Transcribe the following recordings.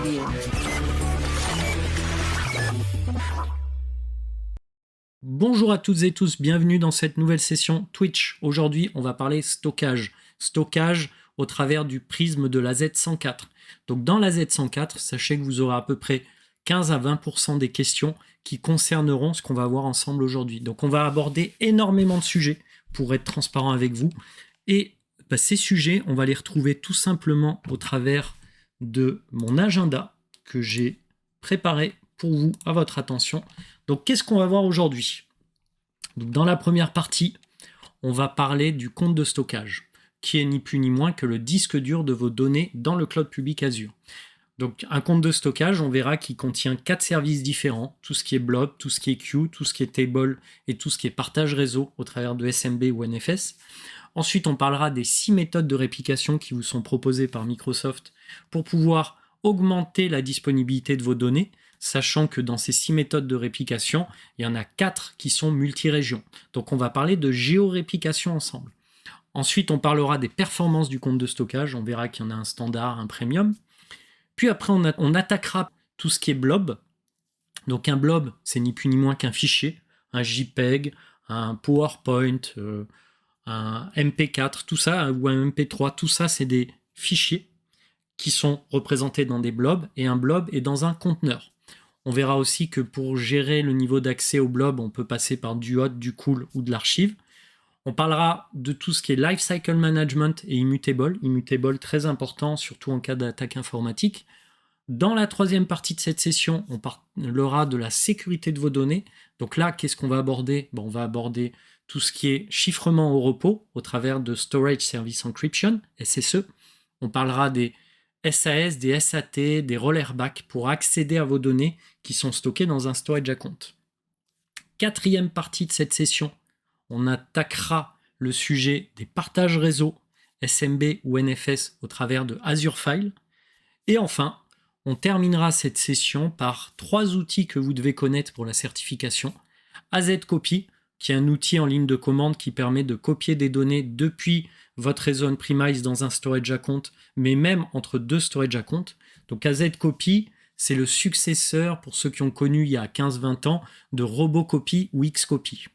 Radio. Bonjour à toutes et tous, bienvenue dans cette nouvelle session Twitch. Aujourd'hui, on va parler stockage. Stockage au travers du prisme de la Z104. Donc dans la Z104, sachez que vous aurez à peu près 15 à 20% des questions qui concerneront ce qu'on va voir ensemble aujourd'hui. Donc on va aborder énormément de sujets pour être transparent avec vous. Et ces sujets, on va les retrouver tout simplement au travers de mon agenda que j'ai préparé pour vous, à votre attention. Donc qu'est-ce qu'on va voir aujourd'hui ? Donc, dans la première partie, on va parler du compte de stockage, qui est ni plus ni moins que le disque dur de vos données dans le cloud public Azure. Donc un compte de stockage, on verra qu'il contient 4 services différents, tout ce qui est blob, tout ce qui est queue, tout ce qui est table et tout ce qui est partage réseau au travers de SMB ou NFS. Ensuite, on parlera des 6 méthodes de réplication qui vous sont proposées par Microsoft pour pouvoir augmenter la disponibilité de vos données, sachant que dans ces 6 méthodes de réplication, il y en a 4 qui sont multi-régions. Donc on va parler de géoréplication ensemble. Ensuite, on parlera des performances du compte de stockage, on verra qu'il y en a un standard, un premium. Puis après, on attaquera tout ce qui est blob. Donc un blob, c'est ni plus ni moins qu'un fichier, un JPEG, un PowerPoint, un MP4, tout ça, ou un MP3, tout ça, c'est des fichiers qui sont représentés dans des blobs, et un blob est dans un conteneur. On verra aussi que pour gérer le niveau d'accès au blob, on peut passer par du hot, du cool ou de l'archive. On parlera de tout ce qui est lifecycle management et immutable. Immutable, très important, surtout en cas d'attaque informatique. Dans la troisième partie de cette session, on parlera de la sécurité de vos données. Donc là, qu'est-ce qu'on va aborder ? On va aborder tout ce qui est chiffrement au repos au travers de Storage Service Encryption, SSE. On parlera des SAS, des SAT, des rollerback pour accéder à vos données qui sont stockées dans un storage account. Quatrième partie de cette session, on attaquera le sujet des partages réseau, SMB ou NFS au travers de Azure File. Et enfin, on terminera cette session par 3 outils que vous devez connaître pour la certification. AZCopy, qui est un outil en ligne de commande qui permet de copier des données depuis votre réseau on-premise dans un storage account, mais même entre 2 storage accounts. Donc AZCopy, c'est le successeur, pour ceux qui ont connu il y a 15-20 ans, de Robocopy ou Xcopy.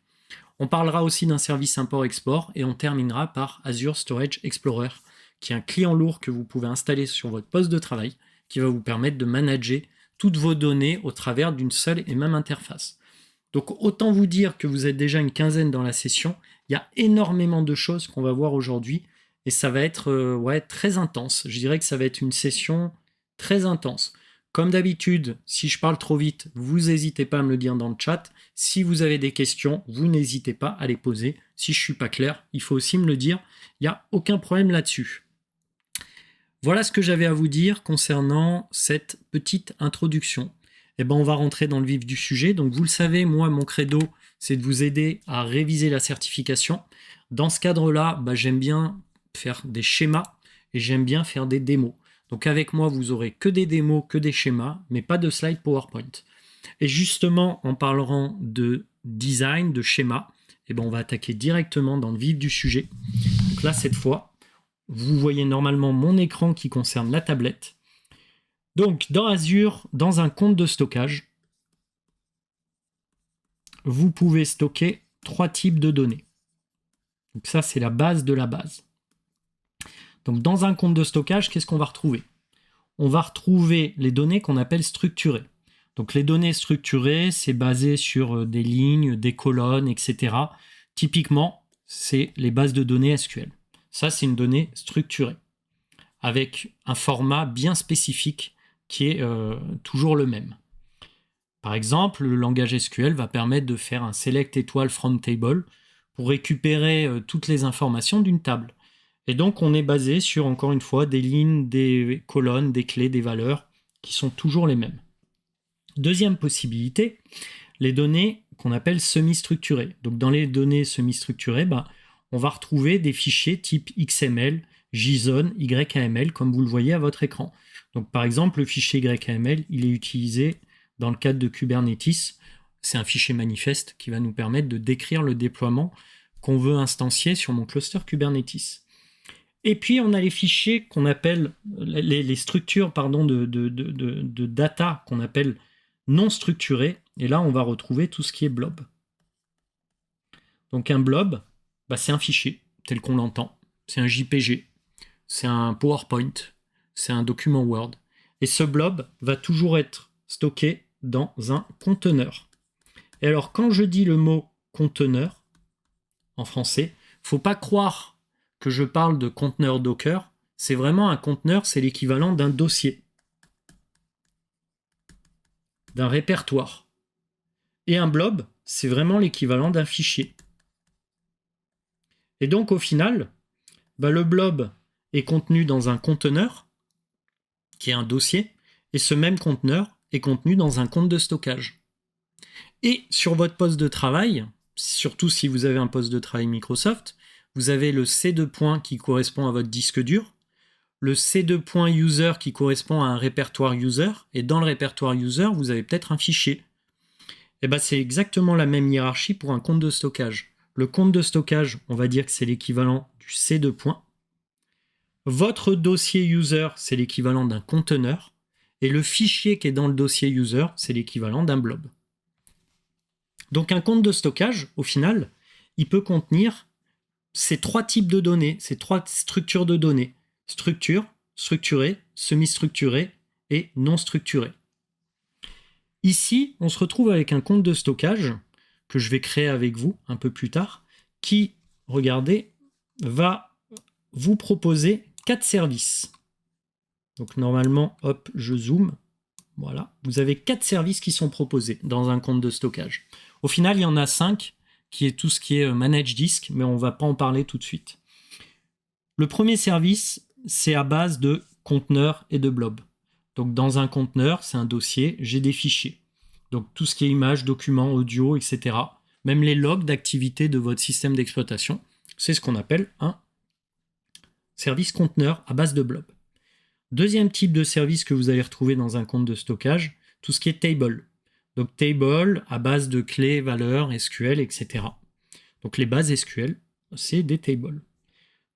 On parlera aussi d'un service import-export et on terminera par Azure Storage Explorer, qui est un client lourd que vous pouvez installer sur votre poste de travail, qui va vous permettre de manager toutes vos données au travers d'une seule et même interface. Donc autant vous dire que vous êtes déjà une quinzaine dans la session, il y a énormément de choses qu'on va voir aujourd'hui et ça va être très intense. Je dirais que ça va être une session très intense. Comme d'habitude, si je parle trop vite, vous n'hésitez pas à me le dire dans le chat. Si vous avez des questions, vous n'hésitez pas à les poser. Si je ne suis pas clair, il faut aussi me le dire. Il n'y a aucun problème là-dessus. Voilà ce que j'avais à vous dire concernant cette petite introduction. On va rentrer dans le vif du sujet. Donc vous le savez, moi, mon credo, c'est de vous aider à réviser la certification. Dans ce cadre-là, j'aime bien faire des schémas et j'aime bien faire des démos. Donc avec moi, vous aurez que des démos, que des schémas, mais pas de slide PowerPoint. Et justement, en parlant de design, de schéma, on va attaquer directement dans le vif du sujet. Donc là, cette fois, vous voyez normalement mon écran qui concerne la tablette. Donc, dans Azure, dans un compte de stockage, vous pouvez stocker 3 types de données. Donc ça, c'est la base de la base. Donc, dans un compte de stockage, qu'est-ce qu'on va retrouver ? On va retrouver les données qu'on appelle structurées. Donc, les données structurées, c'est basé sur des lignes, des colonnes, etc. Typiquement, c'est les bases de données SQL. Ça, c'est une donnée structurée, avec un format bien spécifique qui est toujours le même. Par exemple, le langage SQL va permettre de faire un select étoile from table pour récupérer toutes les informations d'une table. Et donc, on est basé sur, encore une fois, des lignes, des colonnes, des clés, des valeurs qui sont toujours les mêmes. Deuxième possibilité, les données qu'on appelle semi-structurées. Donc, dans les données semi-structurées, on va retrouver des fichiers type XML, JSON, YAML, comme vous le voyez à votre écran. Donc, par exemple, le fichier YAML, il est utilisé dans le cadre de Kubernetes. C'est un fichier manifeste qui va nous permettre de décrire le déploiement qu'on veut instancier sur mon cluster Kubernetes. Et puis, on a les fichiers qu'on appelle, les structures pardon, de data qu'on appelle non structurées. Et là, on va retrouver tout ce qui est blob. Donc un blob, bah, c'est un fichier, tel qu'on l'entend. C'est un JPG, c'est un PowerPoint, c'est un document Word. Et ce blob va toujours être stocké dans un conteneur. Et alors, quand je dis le mot conteneur, en français, faut pas croire que je parle de conteneur Docker. C'est vraiment un conteneur, c'est l'équivalent d'un dossier, d'un répertoire. Et un blob, c'est vraiment l'équivalent d'un fichier. Et donc, au final, bah, le blob est contenu dans un conteneur, qui est un dossier, et ce même conteneur est contenu dans un compte de stockage. Et sur votre poste de travail, surtout si vous avez un poste de travail Microsoft, vous avez le C2 qui correspond à votre disque dur, le C2 user qui correspond à un répertoire user, et dans le répertoire user, vous avez peut-être un fichier. Et ben, c'est exactement la même hiérarchie pour un compte de stockage. Le compte de stockage, on va dire que c'est l'équivalent du C2. Votre dossier user, c'est l'équivalent d'un conteneur, et le fichier qui est dans le dossier user, c'est l'équivalent d'un blob. Donc un compte de stockage, au final, il peut contenir ces trois types de données, ces trois structures de données. Structure, structurée, semi-structurée et non structurée. Ici, on se retrouve avec un compte de stockage que je vais créer avec vous un peu plus tard, qui, regardez, va vous proposer 4 services. Donc normalement, hop, je zoome. Voilà, vous avez 4 services qui sont proposés dans un compte de stockage. Au final, il y en a 5, qui est tout ce qui est manage disk, mais on ne va pas en parler tout de suite. Le premier service, c'est à base de conteneurs et de blobs. Donc dans un conteneur, c'est un dossier, j'ai des fichiers. Donc tout ce qui est images, documents, audio, etc. Même les logs d'activité de votre système d'exploitation, c'est ce qu'on appelle un service conteneur à base de blob. Deuxième type de service que vous allez retrouver dans un compte de stockage, tout ce qui est table. Donc table à base de clés, valeurs, SQL, etc. Donc les bases SQL, c'est des tables.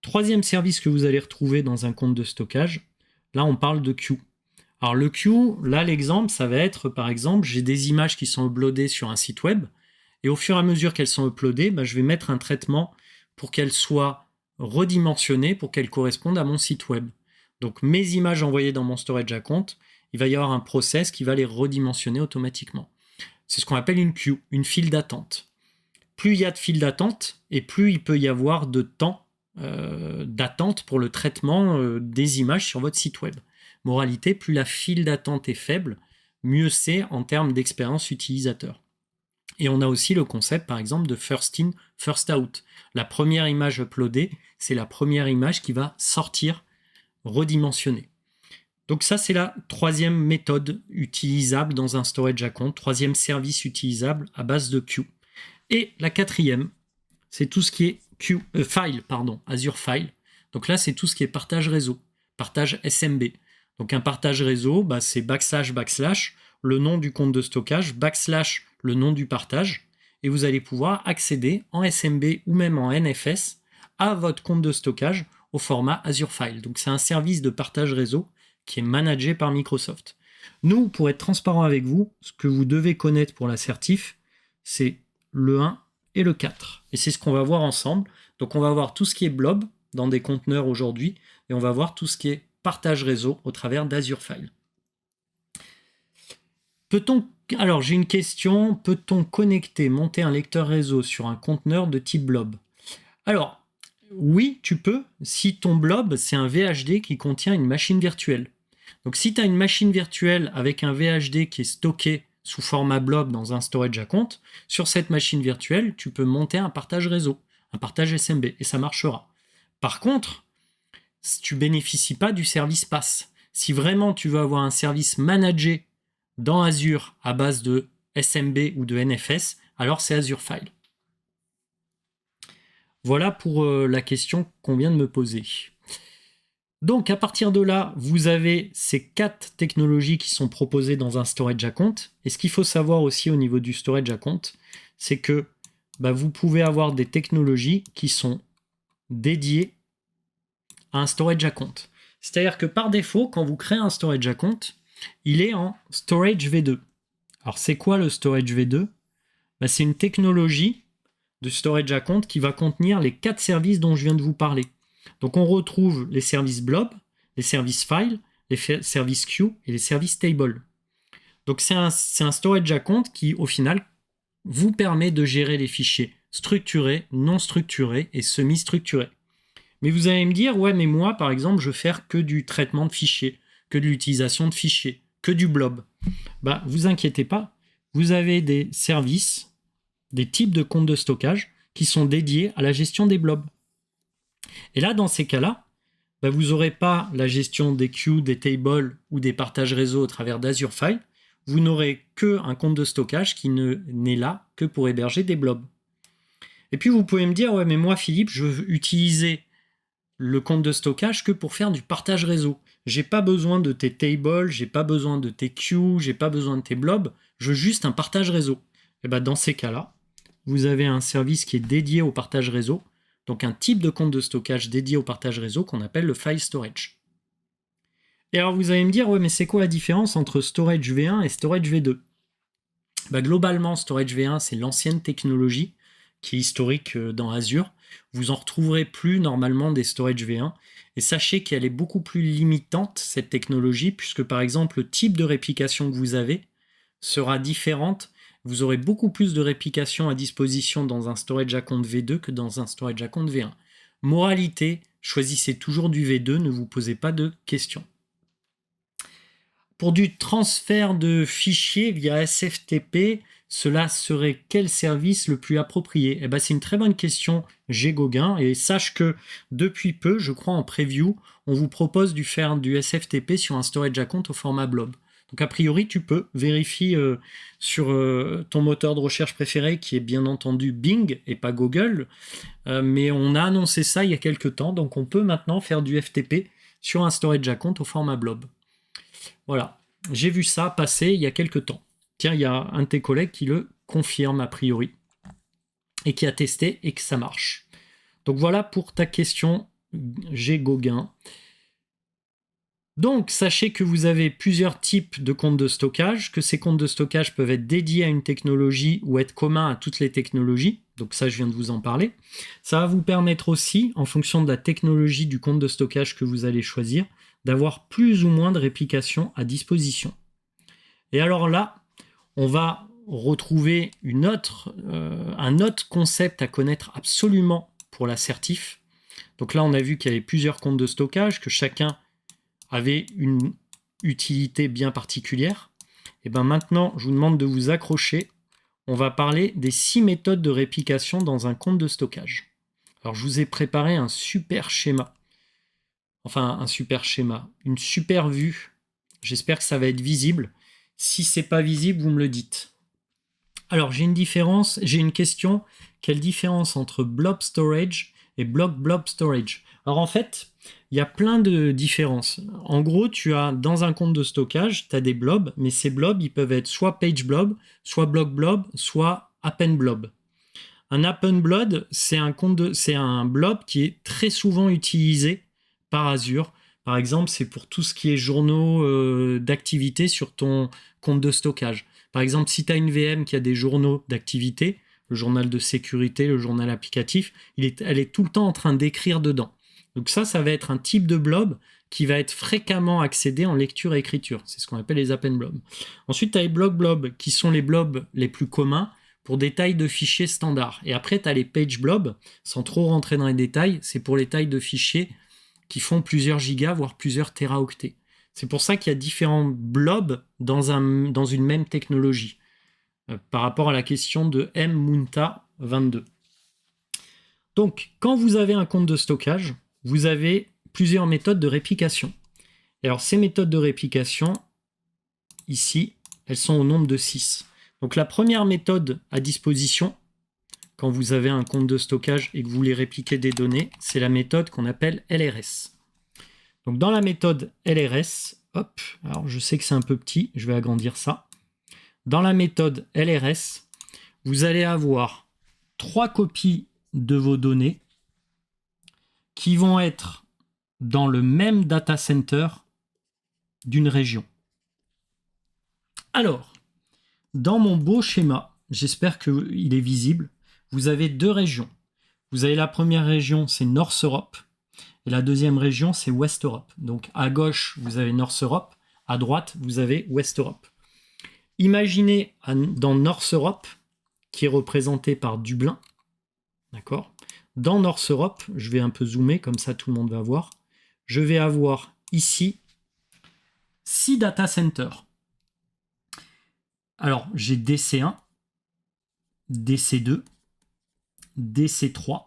Troisième service que vous allez retrouver dans un compte de stockage, là on parle de queue. Alors le queue, là l'exemple, ça va être par exemple, j'ai des images qui sont uploadées sur un site web, et au fur et à mesure qu'elles sont uploadées, je vais mettre un traitement pour qu'elles soient redimensionnées, pour qu'elles correspondent à mon site web. Donc mes images envoyées dans mon storage account, il va y avoir un process qui va les redimensionner automatiquement. C'est ce qu'on appelle une queue, une file d'attente. Plus il y a de files d'attente, et plus il peut y avoir de temps d'attente pour le traitement des images sur votre site web. Moralité, plus la file d'attente est faible, mieux c'est en termes d'expérience utilisateur. Et on a aussi le concept, par exemple, de first in, first out. La première image uploadée, c'est la première image qui va sortir redimensionnée. Donc ça, c'est la troisième méthode utilisable dans un storage account, troisième service utilisable à base de queue. Et la quatrième, c'est tout ce qui est Azure File. Donc là, c'est tout ce qui est partage réseau, partage SMB. Donc un partage réseau, c'est // le nom du compte de stockage, / le nom du partage, et vous allez pouvoir accéder en SMB ou même en NFS à votre compte de stockage au format Azure File. Donc c'est un service de partage réseau qui est managé par Microsoft. Nous, pour être transparent avec vous, ce que vous devez connaître pour l'assertif, c'est le 1 et le 4. Et c'est ce qu'on va voir ensemble. Donc on va voir tout ce qui est blob dans des conteneurs aujourd'hui, et on va voir tout ce qui est partage réseau au travers d'Azure File. Alors j'ai une question, peut-on monter un lecteur réseau sur un conteneur de type blob? Alors, oui, tu peux, si ton blob, c'est un VHD qui contient une machine virtuelle. Donc si tu as une machine virtuelle avec un VHD qui est stocké sous format blob dans un storage account, sur cette machine virtuelle, tu peux monter un partage réseau, un partage SMB, et ça marchera. Par contre, tu ne bénéficies pas du service PaaS. Si vraiment tu veux avoir un service managé dans Azure à base de SMB ou de NFS, alors c'est Azure File. Voilà pour la question qu'on vient de me poser. Donc à partir de là, vous avez ces 4 technologies qui sont proposées dans un storage account. Et ce qu'il faut savoir aussi au niveau du storage account, c'est que vous pouvez avoir des technologies qui sont dédiées à un storage account. C'est-à-dire que par défaut, quand vous créez un storage account, il est en storage V2. Alors c'est quoi le storage V2 ? C'est une technologie de storage account qui va contenir les 4 services dont je viens de vous parler. Donc on retrouve les services blob, les services file, les services queue et les services table. Donc c'est un storage account qui au final vous permet de gérer les fichiers structurés, non structurés et semi-structurés. Mais vous allez me dire, ouais, mais moi, par exemple, je veux faire que du traitement de fichiers, que de l'utilisation de fichiers, que du blob. Vous inquiétez pas, vous avez des services, des types de comptes de stockage qui sont dédiés à la gestion des blobs. Et là, dans ces cas-là, vous n'aurez pas la gestion des queues, des tables ou des partages réseau au travers d'Azure File. Vous n'aurez qu'un compte de stockage qui n'est là que pour héberger des blobs. Et puis vous pouvez me dire, ouais, mais moi, Philippe, je veux utiliser le compte de stockage que pour faire du partage réseau. J'ai pas besoin de tes tables, j'ai pas besoin de tes queues, j'ai pas besoin de tes blobs, je veux juste un partage réseau. Et dans ces cas-là, vous avez un service qui est dédié au partage réseau, donc un type de compte de stockage dédié au partage réseau qu'on appelle le file storage. Et alors vous allez me dire, ouais, mais c'est quoi la différence entre storage V1 et storage V2 ? Globalement, storage V1, c'est l'ancienne technologie qui est historique dans Azure. Vous en retrouverez plus normalement des storage V1. Et sachez qu'elle est beaucoup plus limitante, cette technologie, puisque par exemple, le type de réplication que vous avez sera différente. Vous aurez beaucoup plus de réplication à disposition dans un storage account V2 que dans un storage account V1. Moralité, choisissez toujours du V2, ne vous posez pas de questions. Pour du transfert de fichiers via SFTP, cela serait quel service le plus approprié ? C'est une très bonne question, Gauguin, et sache que depuis peu, je crois en preview, on vous propose de faire du SFTP sur un storage account au format blob. Donc a priori, tu peux vérifier sur ton moteur de recherche préféré, qui est bien entendu Bing et pas Google, mais on a annoncé ça il y a quelques temps, donc on peut maintenant faire du FTP sur un storage account au format blob. Voilà, j'ai vu ça passer il y a quelques temps. Tiens, il y a un de tes collègues qui le confirme a priori et qui a testé et que ça marche. Donc voilà pour ta question, Gauguin. Donc sachez que vous avez plusieurs types de comptes de stockage, que ces comptes de stockage peuvent être dédiés à une technologie ou être communs à toutes les technologies. Donc ça, je viens de vous en parler. Ça va vous permettre aussi, en fonction de la technologie du compte de stockage que vous allez choisir, d'avoir plus ou moins de réplication à disposition. Et alors là, on va retrouver un autre concept à connaître absolument pour l'assertif. Donc là, on a vu qu'il y avait plusieurs comptes de stockage, que chacun avait une utilité bien particulière. Et maintenant, je vous demande de vous accrocher. On va parler des 6 méthodes de réplication dans un compte de stockage. Alors, je vous ai préparé un super schéma. Enfin, un super schéma, une super vue. J'espère que ça va être visible. Si c'est pas visible, vous me le dites. Alors, j'ai une question. Quelle différence entre blob storage et blob storage ? Alors en fait, il y a plein de différences. En gros, tu as dans un compte de stockage, tu as des blobs, mais ces blobs, ils peuvent être soit page blob, soit block blob, soit append blob. Un append blob, c'est un blob qui est très souvent utilisé par Azure. Par exemple, c'est pour tout ce qui est journaux d'activité sur ton compte de stockage. Par exemple, si tu as une VM qui a des journaux d'activité, le journal de sécurité, le journal applicatif, elle est tout le temps en train d'écrire dedans. Donc ça va être un type de blob qui va être fréquemment accédé en lecture et écriture. C'est ce qu'on appelle les append blobs. Ensuite, tu as les block blobs qui sont les blobs les plus communs pour des tailles de fichiers standards. Et après, tu as les page blobs, sans trop rentrer dans les détails, c'est pour les tailles de fichiers qui font plusieurs gigas, voire plusieurs téraoctets. C'est pour ça qu'il y a différents blobs dans une même technologie, par rapport à la question de mmunta22. Donc, quand vous avez un compte de stockage, vous avez plusieurs méthodes de réplication. Et alors, ces méthodes de réplication, ici, elles sont au nombre de 6. Donc, la première méthode à disposition, quand vous avez un compte de stockage et que vous voulez répliquer des données, c'est la méthode qu'on appelle LRS. Donc, dans la méthode LRS, hop, alors je sais que c'est un peu petit, je vais agrandir ça. Dans la méthode LRS, vous allez avoir 3 copies de vos données qui vont être dans le même data center d'une région. Alors, dans mon beau schéma, j'espère qu'il est visible, vous avez deux régions. Vous avez la première région, c'est North Europe, et la deuxième région, c'est West Europe. Donc à gauche, vous avez North Europe, à droite, vous avez West Europe. Imaginez dans North Europe, qui est représenté par Dublin, d'accord ? Dans North Europe, je vais un peu zoomer, comme ça tout le monde va voir, je vais avoir ici 6 data centers. Alors, j'ai DC1, DC2, DC3,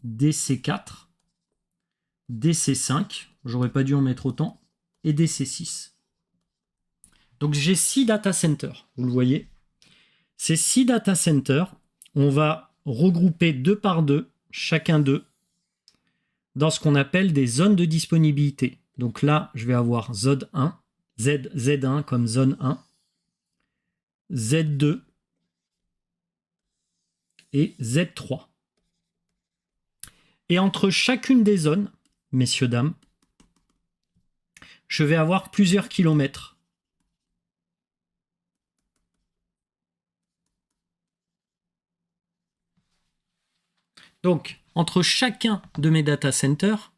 DC4, DC5, j'aurais pas dû en mettre autant, et DC6. Donc j'ai 6 data centers, vous le voyez. Ces 6 data centers, on va regrouper 2 par 2, chacun d'eux, dans ce qu'on appelle des zones de disponibilité. Donc là, je vais avoir Z1, Z1 comme zone 1, Z2 et Z3. Et entre chacune des zones, messieurs, dames, je vais avoir plusieurs kilomètres. Donc, entre chacun de mes data centers,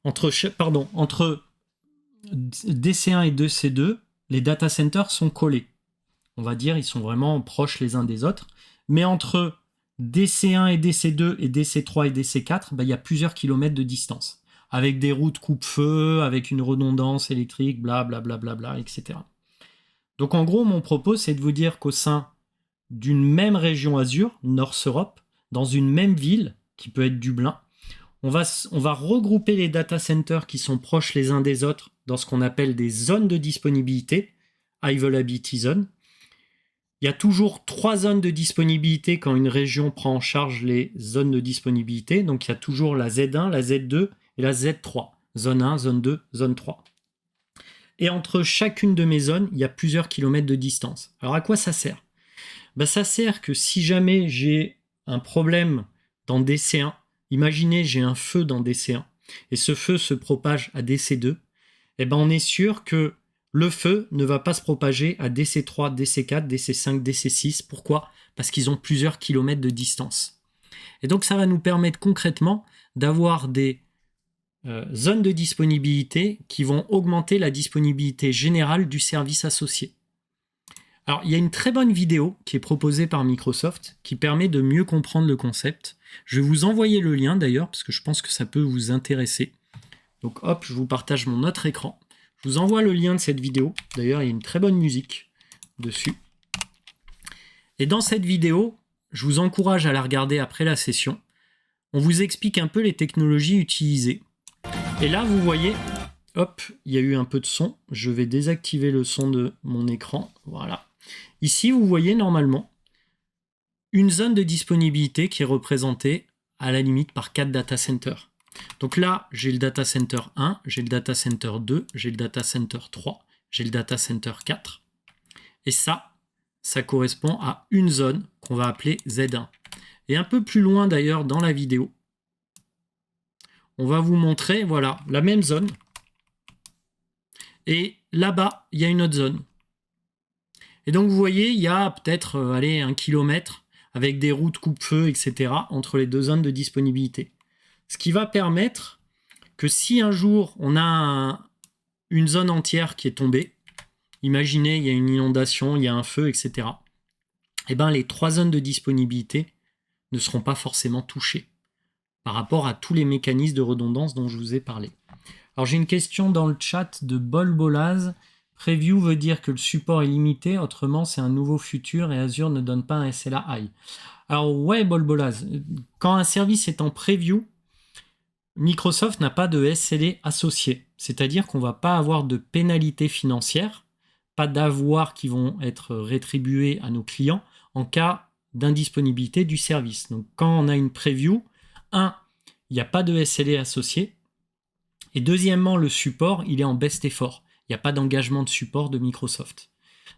entre DC1 et DC2, les data centers sont collés. On va dire, ils sont vraiment proches les uns des autres. Mais entre DC1 et DC2 et DC3 et DC4, il y a plusieurs kilomètres de distance. Avec des routes coupe-feu, avec une redondance électrique, blablabla, etc. Donc en gros, mon propos, c'est de vous dire qu'au sein d'une même région Azure, North Europe, dans une même ville, qui peut être Dublin, on va regrouper les data centers qui sont proches les uns des autres dans ce qu'on appelle des zones de disponibilité, High Availability Zone. Il y a toujours 3 zones de disponibilité quand une région prend en charge les zones de disponibilité. Donc il y a toujours la Z1, la Z2 et la Z3. Zone 1, zone 2, zone 3. Et entre chacune de mes zones, il y a plusieurs kilomètres de distance. Alors à quoi ça sert ? Ça sert que si jamais j'ai un problème dans DC1, imaginez j'ai un feu dans DC1 et ce feu se propage à DC2, on est sûr que le feu ne va pas se propager à DC3, DC4, DC5, DC6. Pourquoi ? Parce qu'ils ont plusieurs kilomètres de distance. Et donc ça va nous permettre concrètement d'avoir des zones de disponibilité qui vont augmenter la disponibilité générale du service associé. Alors, il y a une très bonne vidéo qui est proposée par Microsoft qui permet de mieux comprendre le concept. Je vais vous envoyer le lien d'ailleurs, parce que je pense que ça peut vous intéresser. Donc hop, je vous partage mon autre écran. Je vous envoie le lien de cette vidéo. D'ailleurs, il y a une très bonne musique dessus. Et dans cette vidéo, je vous encourage à la regarder après la session. On vous explique un peu les technologies utilisées. Et là, vous voyez, hop, il y a eu un peu de son. Je vais désactiver le son de mon écran. Voilà. Ici, vous voyez normalement une zone de disponibilité qui est représentée à la limite par 4 data centers. Donc là, j'ai le data center 1, j'ai le data center 2, j'ai le data center 3, j'ai le data center 4. Et ça correspond à une zone qu'on va appeler Z1. Et un peu plus loin d'ailleurs dans la vidéo, on va vous montrer, voilà, la même zone. Et là-bas, il y a une autre zone. Et donc, vous voyez, il y a peut-être 1 kilomètre avec des routes coupe-feu, etc. entre les deux zones de disponibilité. Ce qui va permettre que si un jour, on a une zone entière qui est tombée, imaginez, il y a une inondation, il y a un feu, etc. Les 3 zones de disponibilité ne seront pas forcément touchées par rapport à tous les mécanismes de redondance dont je vous ai parlé. Alors, j'ai une question dans le chat de Bolbolaz. Preview veut dire que le support est limité, autrement c'est un nouveau futur et Azure ne donne pas un SLA high. Alors ouais, Bolbolaz, quand un service est en preview, Microsoft n'a pas de SLA associé, c'est-à-dire qu'on ne va pas avoir de pénalité financière, pas d'avoirs qui vont être rétribués à nos clients en cas d'indisponibilité du service. Donc quand on a une preview, il n'y a pas de SLA associé, et deuxièmement, le support, il est en best effort. Il n'y a pas d'engagement de support de Microsoft.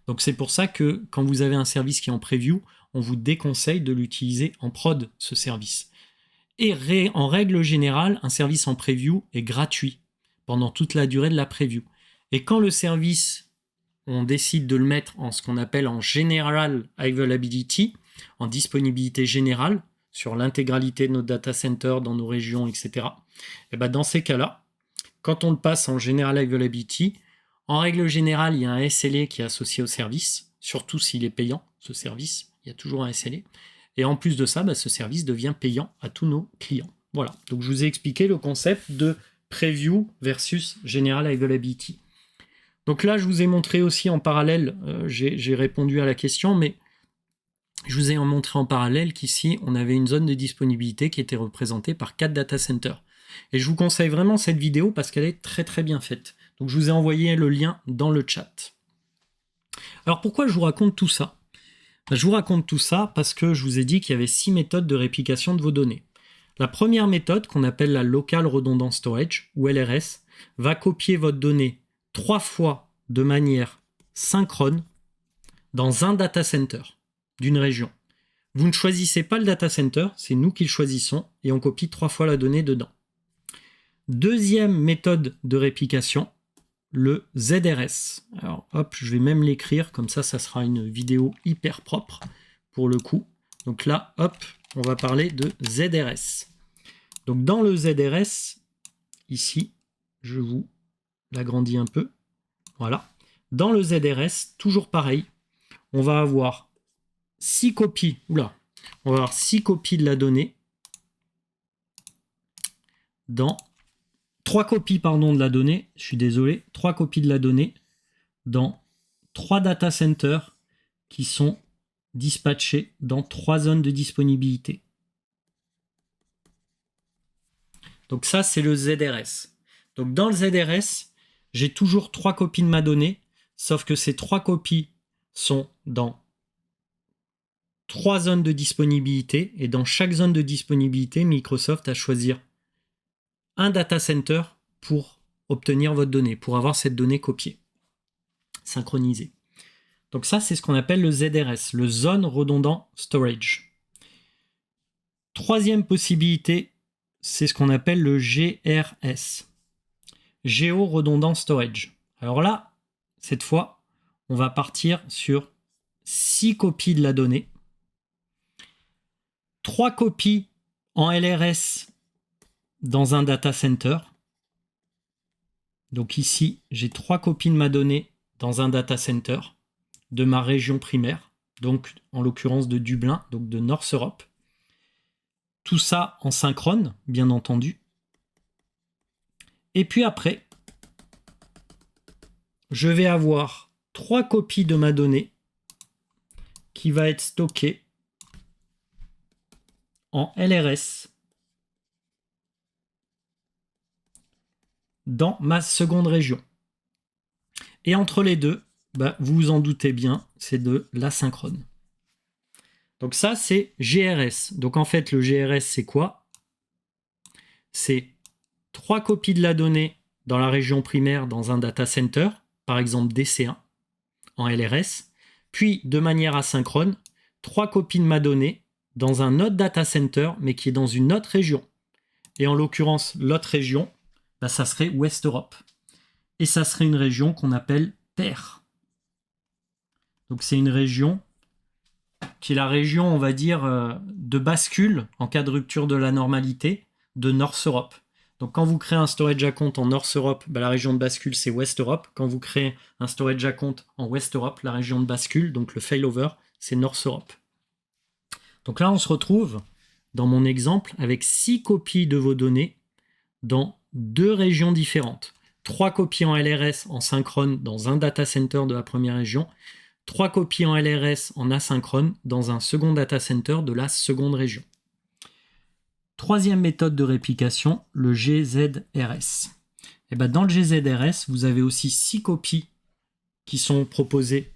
Donc c'est pour ça que quand vous avez un service qui est en preview, on vous déconseille de l'utiliser en prod, ce service. Et en règle générale, un service en preview est gratuit pendant toute la durée de la preview. Et quand le service, on décide de le mettre en ce qu'on appelle en General Availability, en disponibilité générale, sur l'intégralité de notre data center, dans nos régions, etc. Et ben dans ces cas-là, quand on le passe en General Availability, en règle générale, il y a un SLA qui est associé au service, surtout s'il est payant, ce service, il y a toujours un SLA. Et en plus de ça, ce service devient payant à tous nos clients. Voilà, donc je vous ai expliqué le concept de Preview versus General Availability. Donc là, je vous ai montré aussi en parallèle, j'ai répondu à la question, mais je vous ai montré en parallèle qu'ici, on avait une zone de disponibilité qui était représentée par 4 data centers. Et je vous conseille vraiment cette vidéo parce qu'elle est très très bien faite. Donc je vous ai envoyé le lien dans le chat. Alors pourquoi je vous raconte tout ça ? Je vous raconte tout ça parce que je vous ai dit qu'il y avait 6 méthodes de réplication de vos données. La première méthode, qu'on appelle la Local Redundant Storage, ou LRS, va copier votre donnée 3 fois de manière synchrone dans un data center d'une région. Vous ne choisissez pas le data center, c'est nous qui le choisissons, et on copie 3 fois la donnée dedans. Deuxième méthode de réplication, le ZRS. Alors hop, je vais même l'écrire, comme ça sera une vidéo hyper propre pour le coup. Donc là, hop, on va parler de ZRS. Donc dans le ZRS, ici, je vous l'agrandis un peu. Voilà. Dans le ZRS, toujours pareil, on va avoir 6 copies. Oula, on va avoir 6 copies de la donnée dans 3 copies de la donnée, je suis désolé, 3 copies de la donnée dans 3 data centers qui sont dispatchés dans 3 zones de disponibilité. Donc ça, c'est le ZRS. Donc dans le ZRS, j'ai toujours 3 copies de ma donnée, sauf que ces 3 copies sont dans 3 zones de disponibilité, et dans chaque zone de disponibilité, Microsoft a choisi un data center pour obtenir votre donnée, pour avoir cette donnée copiée, synchronisée. Donc ça, c'est ce qu'on appelle le ZRS, le Zone Redundant Storage. Troisième possibilité, c'est ce qu'on appelle le GRS, Geo Redundant Storage. Alors là, cette fois, on va partir sur 6 copies de la donnée, 3 copies en LRS dans un data center. Donc ici, j'ai 3 copies de ma donnée dans un data center de ma région primaire, donc en l'occurrence de Dublin, donc de North Europe. Tout ça en synchrone, bien entendu. Et puis après, je vais avoir 3 copies de ma donnée qui va être stockée en LRS dans ma seconde région. Et entre les deux, vous vous en doutez bien, c'est de l'asynchrone. Donc ça, c'est GRS. Donc en fait, le GRS, c'est quoi? C'est 3 copies de la donnée dans la région primaire dans un data center, par exemple DC1, en LRS, puis de manière asynchrone, 3 copies de ma donnée dans un autre data center, mais qui est dans une autre région. Et en l'occurrence, l'autre région, ça serait West Europe. Et ça serait une région qu'on appelle PER. Donc c'est une région qui est la région, on va dire, de bascule en cas de rupture de la normalité de North Europe. Donc quand vous créez un storage account en North Europe, la région de bascule c'est West Europe. Quand vous créez un storage account en West Europe, la région de bascule, donc le failover, c'est North Europe. Donc là on se retrouve dans mon exemple avec 6 copies de vos données dans 2 régions différentes. 3 copies en LRS en synchrone dans un data center de la première région, 3 copies en LRS en asynchrone dans un second data center de la seconde région. Troisième méthode de réplication, le GZRS. Et dans le GZRS, vous avez aussi 6 copies qui sont proposées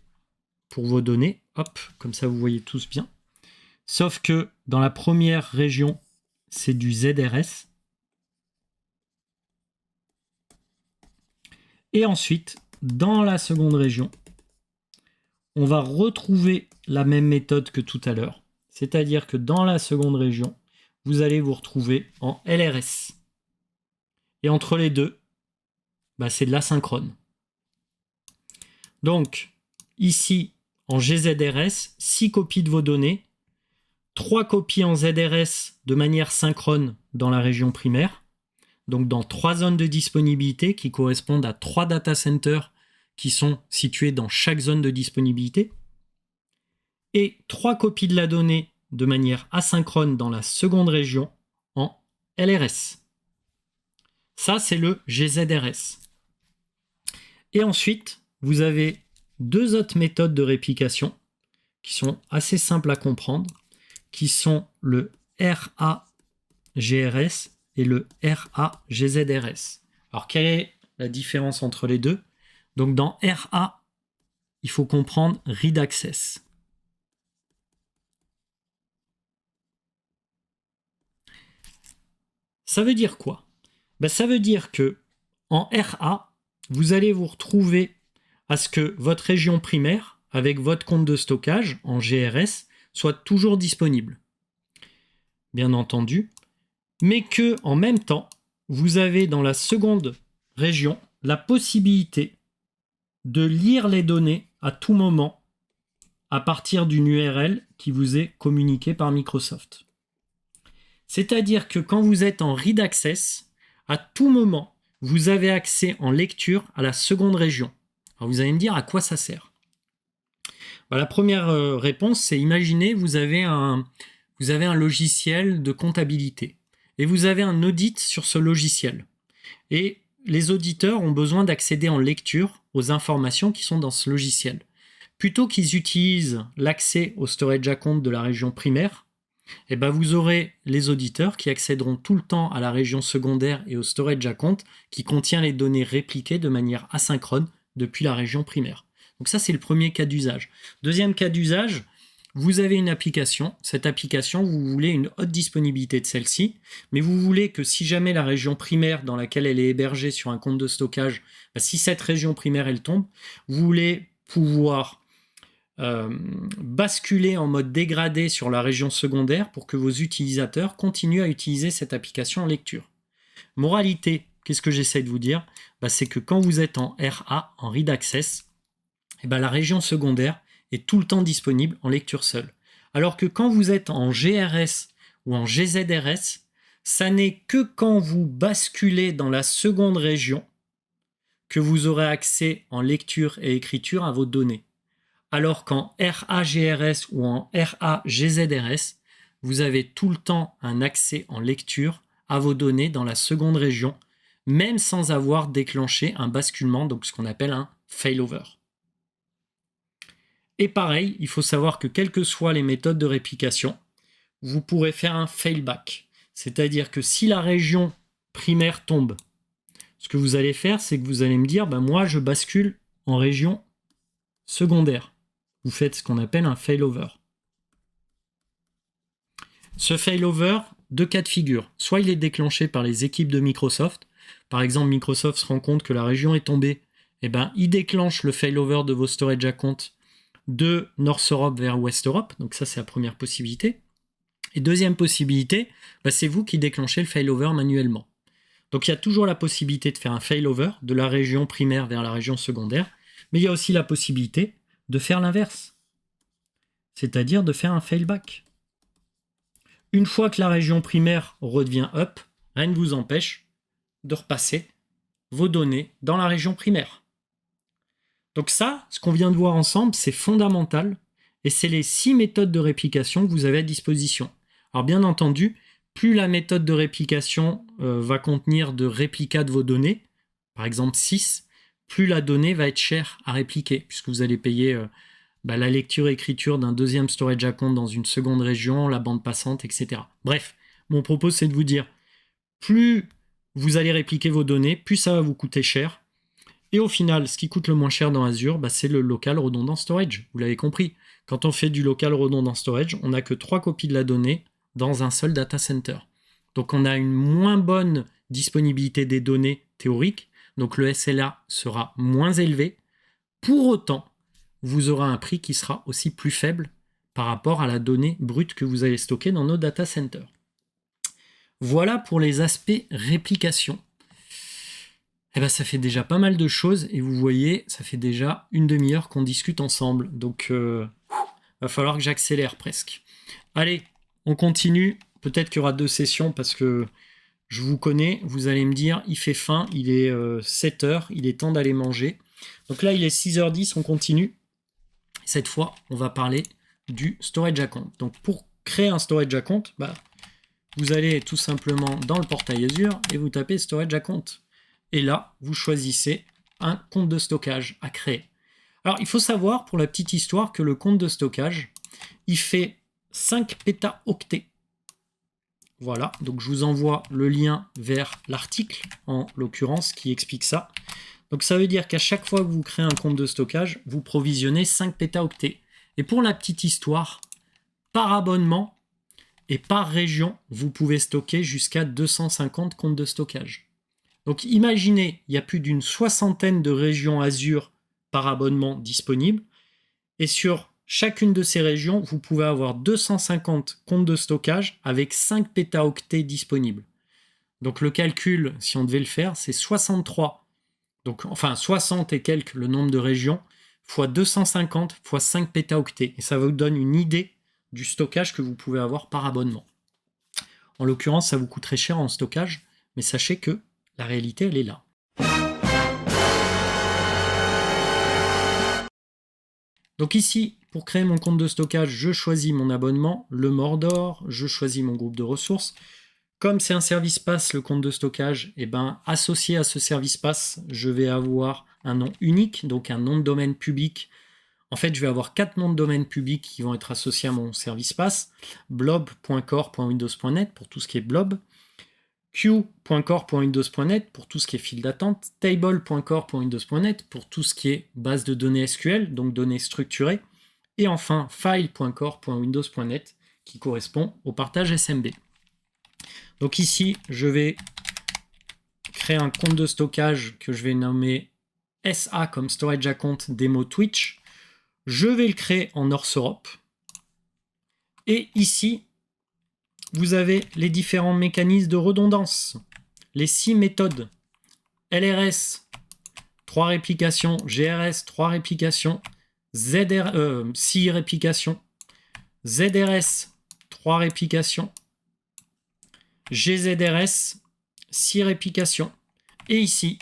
pour vos données. Hop, comme ça vous voyez tous bien. Sauf que dans la première région, c'est du ZRS. Et ensuite, dans la seconde région, on va retrouver la même méthode que tout à l'heure. C'est-à-dire que dans la seconde région, vous allez vous retrouver en LRS. Et entre les deux, c'est de l'asynchrone. Donc, ici, en GZRS, 6 copies de vos données, 3 copies en ZRS de manière synchrone dans la région primaire, donc dans 3 zones de disponibilité qui correspondent à 3 data centers qui sont situés dans chaque zone de disponibilité, et 3 copies de la donnée de manière asynchrone dans la seconde région en LRS. Ça, c'est le GZRS. Et ensuite, vous avez 2 autres méthodes de réplication qui sont assez simples à comprendre, qui sont le RAGRS et le RAGZRS. Alors, quelle est la différence entre les deux? Donc, dans RA, il faut comprendre Read Access. Ça veut dire quoi? Ça veut dire que en RA, vous allez vous retrouver à ce que votre région primaire, avec votre compte de stockage en GRS, soit toujours disponible. Bien entendu, mais que en même temps, vous avez dans la seconde région la possibilité de lire les données à tout moment à partir d'une URL qui vous est communiquée par Microsoft. C'est-à-dire que quand vous êtes en Read Access, à tout moment, vous avez accès en lecture à la seconde région. Alors vous allez me dire à quoi ça sert. La première réponse, c'est imaginez, vous avez un logiciel de comptabilité et vous avez un audit sur ce logiciel. Et les auditeurs ont besoin d'accéder en lecture aux informations qui sont dans ce logiciel. Plutôt qu'ils utilisent l'accès au storage account de la région primaire, vous aurez les auditeurs qui accéderont tout le temps à la région secondaire et au storage account qui contient les données répliquées de manière asynchrone depuis la région primaire. Donc ça, c'est le premier cas d'usage. Deuxième cas d'usage, vous avez une application. Cette application, vous voulez une haute disponibilité de celle-ci, mais vous voulez que si jamais la région primaire dans laquelle elle est hébergée sur un compte de stockage, si cette région primaire, elle tombe, vous voulez pouvoir basculer en mode dégradé sur la région secondaire pour que vos utilisateurs continuent à utiliser cette application en lecture. Moralité, qu'est-ce que j'essaie de vous dire? C'est que quand vous êtes en RA, en Read Access, la région secondaire est tout le temps disponible en lecture seule. Alors que quand vous êtes en GRS ou en GZRS, ça n'est que quand vous basculez dans la seconde région que vous aurez accès en lecture et écriture à vos données. Alors qu'en RAGRS ou en RAGZRS, vous avez tout le temps un accès en lecture à vos données dans la seconde région, même sans avoir déclenché un basculement, donc ce qu'on appelle un failover. Et pareil, il faut savoir que quelles que soient les méthodes de réplication, vous pourrez faire un failback. C'est-à-dire que si la région primaire tombe, ce que vous allez faire, c'est que vous allez me dire, moi je bascule en région secondaire. Vous faites ce qu'on appelle un failover. Ce failover, 2 cas de figure. Soit il est déclenché par les équipes de Microsoft. Par exemple, Microsoft se rend compte que la région est tombée. Il déclenche le failover de vos storage accounts de North Europe vers West Europe. Donc ça, c'est la première possibilité. Et deuxième possibilité, c'est vous qui déclenchez le failover manuellement. Donc il y a toujours la possibilité de faire un failover de la région primaire vers la région secondaire. Mais il y a aussi la possibilité de faire l'inverse, c'est-à-dire de faire un failback. Une fois que la région primaire redevient up, rien ne vous empêche de repasser vos données dans la région primaire. Donc ça, ce qu'on vient de voir ensemble, c'est fondamental et c'est les 6 méthodes de réplication que vous avez à disposition. Alors bien entendu, plus la méthode de réplication va contenir de réplicas de vos données, par exemple 6, plus la donnée va être chère à répliquer, puisque vous allez payer la lecture-écriture d'un deuxième storage account dans une seconde région, la bande passante, etc. Bref, mon propos, c'est de vous dire, plus vous allez répliquer vos données, plus ça va vous coûter cher. Et au final, ce qui coûte le moins cher dans Azure, c'est le local redondant storage. Vous l'avez compris. Quand on fait du local redondant storage, on n'a que 3 copies de la donnée dans un seul data center. Donc on a une moins bonne disponibilité des données théoriques, donc le SLA sera moins élevé. Pour autant, vous aurez un prix qui sera aussi plus faible par rapport à la donnée brute que vous allez stocker dans nos data centers. Voilà pour les aspects réplication. Eh ben, ça fait déjà pas mal de choses et vous voyez, ça fait déjà une demi-heure qu'on discute ensemble. Donc, va falloir que j'accélère presque. Allez, on continue. Peut-être qu'il y aura 2 sessions parce que je vous connais. Vous allez me dire, il fait faim, il est 7h, il est temps d'aller manger. Donc là, il est 6h10, on continue. Cette fois, on va parler du storage account. Donc pour créer un storage account, vous allez tout simplement dans le portail Azure et vous tapez storage account. Et là, vous choisissez un compte de stockage à créer. Alors, il faut savoir, pour la petite histoire, que le compte de stockage, il fait 5 pétaoctets. Voilà, donc je vous envoie le lien vers l'article, en l'occurrence, qui explique ça. Donc ça veut dire qu'à chaque fois que vous créez un compte de stockage, vous provisionnez 5 pétaoctets. Et pour la petite histoire, par abonnement et par région, vous pouvez stocker jusqu'à 250 comptes de stockage. Donc imaginez, il y a plus d'une 60aine de régions Azure par abonnement disponibles. Et sur chacune de ces régions, vous pouvez avoir 250 comptes de stockage avec 5 pétaoctets disponibles. Donc le calcul, si on devait le faire, c'est 63. Donc, enfin 60 et quelques le nombre de régions, fois 250 fois 5 pétaoctets. Et ça vous donne une idée du stockage que vous pouvez avoir par abonnement. En l'occurrence, ça vous coûte très cher en stockage, mais sachez que la réalité, elle est là. Donc ici, pour créer mon compte de stockage, je choisis mon abonnement, le Mordor, je choisis mon groupe de ressources. Comme c'est un service pass, le compte de stockage, associé à ce service pass, je vais avoir un nom unique, donc un nom de domaine public. En fait, je vais avoir 4 noms de domaine publics qui vont être associés à mon service pass. blob.core.windows.net pour tout ce qui est blob. q.core.windows.net pour tout ce qui est file d'attente, table.core.windows.net pour tout ce qui est base de données SQL, donc données structurées, et enfin file.core.windows.net qui correspond au partage SMB. Donc ici, je vais créer un compte de stockage que je vais nommer SA comme Storage Account Demo Twitch. Je vais le créer en North Europe. Et ici, vous avez les différents mécanismes de redondance, les 6 méthodes. LRS, 3 réplications, GRS, 3 réplications, 6 réplications, ZRS, 3 réplications, GZRS, 6 réplications. Et ici,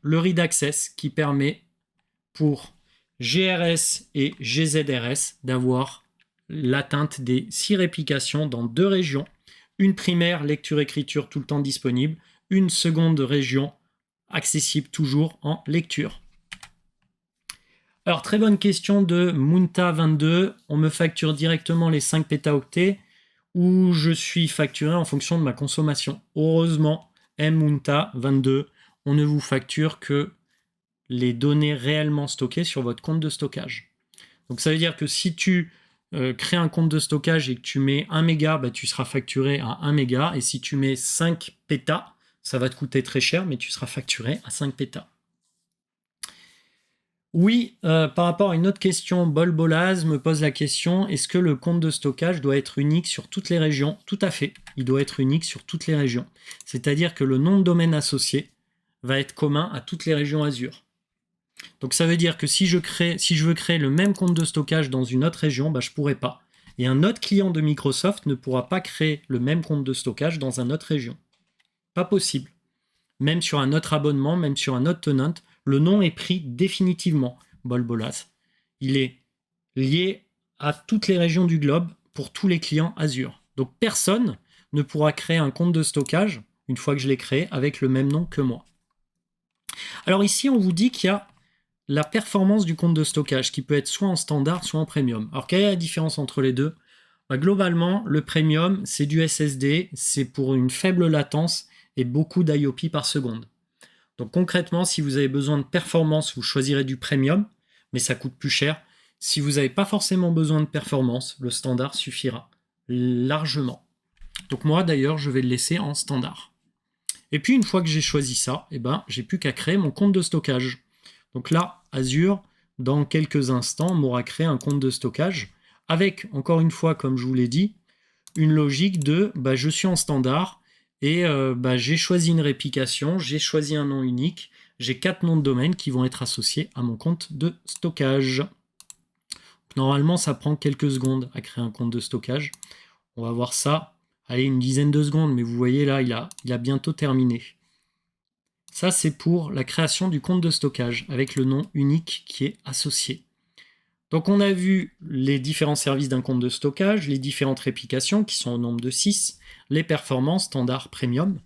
le read access qui permet pour GRS et GZRS d'avoir l'atteinte des 6 réplications dans 2 régions. Une primaire, lecture-écriture tout le temps disponible. Une seconde région, accessible toujours en lecture. Alors, très bonne question de Munta22. On me facture directement les 5 pétaoctets ou je suis facturé en fonction de ma consommation. Heureusement, Munta22, on ne vous facture que les données réellement stockées sur votre compte de stockage. Donc ça veut dire que si tu crées un compte de stockage et que tu mets 1 méga, tu seras facturé à 1 méga. Et si tu mets 5 pétas, ça va te coûter très cher, mais tu seras facturé à 5 pétas. Oui, par rapport à une autre question, Bolbolaz me pose la question, est-ce que le compte de stockage doit être unique sur toutes les régions? Tout à fait, il doit être unique sur toutes les régions. C'est-à-dire que le nom de domaine associé va être commun à toutes les régions Azure. Donc ça veut dire que si je veux créer le même compte de stockage dans une autre région, je ne pourrai pas. Et un autre client de Microsoft ne pourra pas créer le même compte de stockage dans une autre région. Pas possible. Même sur un autre abonnement, même sur un autre tenant, le nom est pris définitivement, Bolbolas. Il est lié à toutes les régions du globe pour tous les clients Azure. Donc personne ne pourra créer un compte de stockage, une fois que je l'ai créé, avec le même nom que moi. Alors ici, on vous dit qu'il y a la performance du compte de stockage qui peut être soit en standard, soit en premium. Alors quelle est la différence entre les deux? Globalement, le premium, c'est du SSD, c'est pour une faible latence et beaucoup d'IOP par seconde. Donc concrètement, si vous avez besoin de performance, vous choisirez du premium, mais ça coûte plus cher. Si vous n'avez pas forcément besoin de performance, le standard suffira largement. Donc moi d'ailleurs, je vais le laisser en standard. Et puis une fois que j'ai choisi ça, j'ai plus qu'à créer mon compte de stockage. Donc là, Azure, dans quelques instants, m'aura créé un compte de stockage avec, encore une fois, comme je vous l'ai dit, une logique de je suis en standard Et j'ai choisi une réplication, j'ai choisi un nom unique, j'ai 4 noms de domaine qui vont être associés à mon compte de stockage. Normalement, ça prend quelques secondes à créer un compte de stockage. On va voir ça, allez, une dizaine de secondes, mais vous voyez là, il a bientôt terminé. Ça, c'est pour la création du compte de stockage avec le nom unique qui est associé. Donc on a vu les différents services d'un compte de stockage, les différentes réplications qui sont au nombre de 6, les performances standard premium.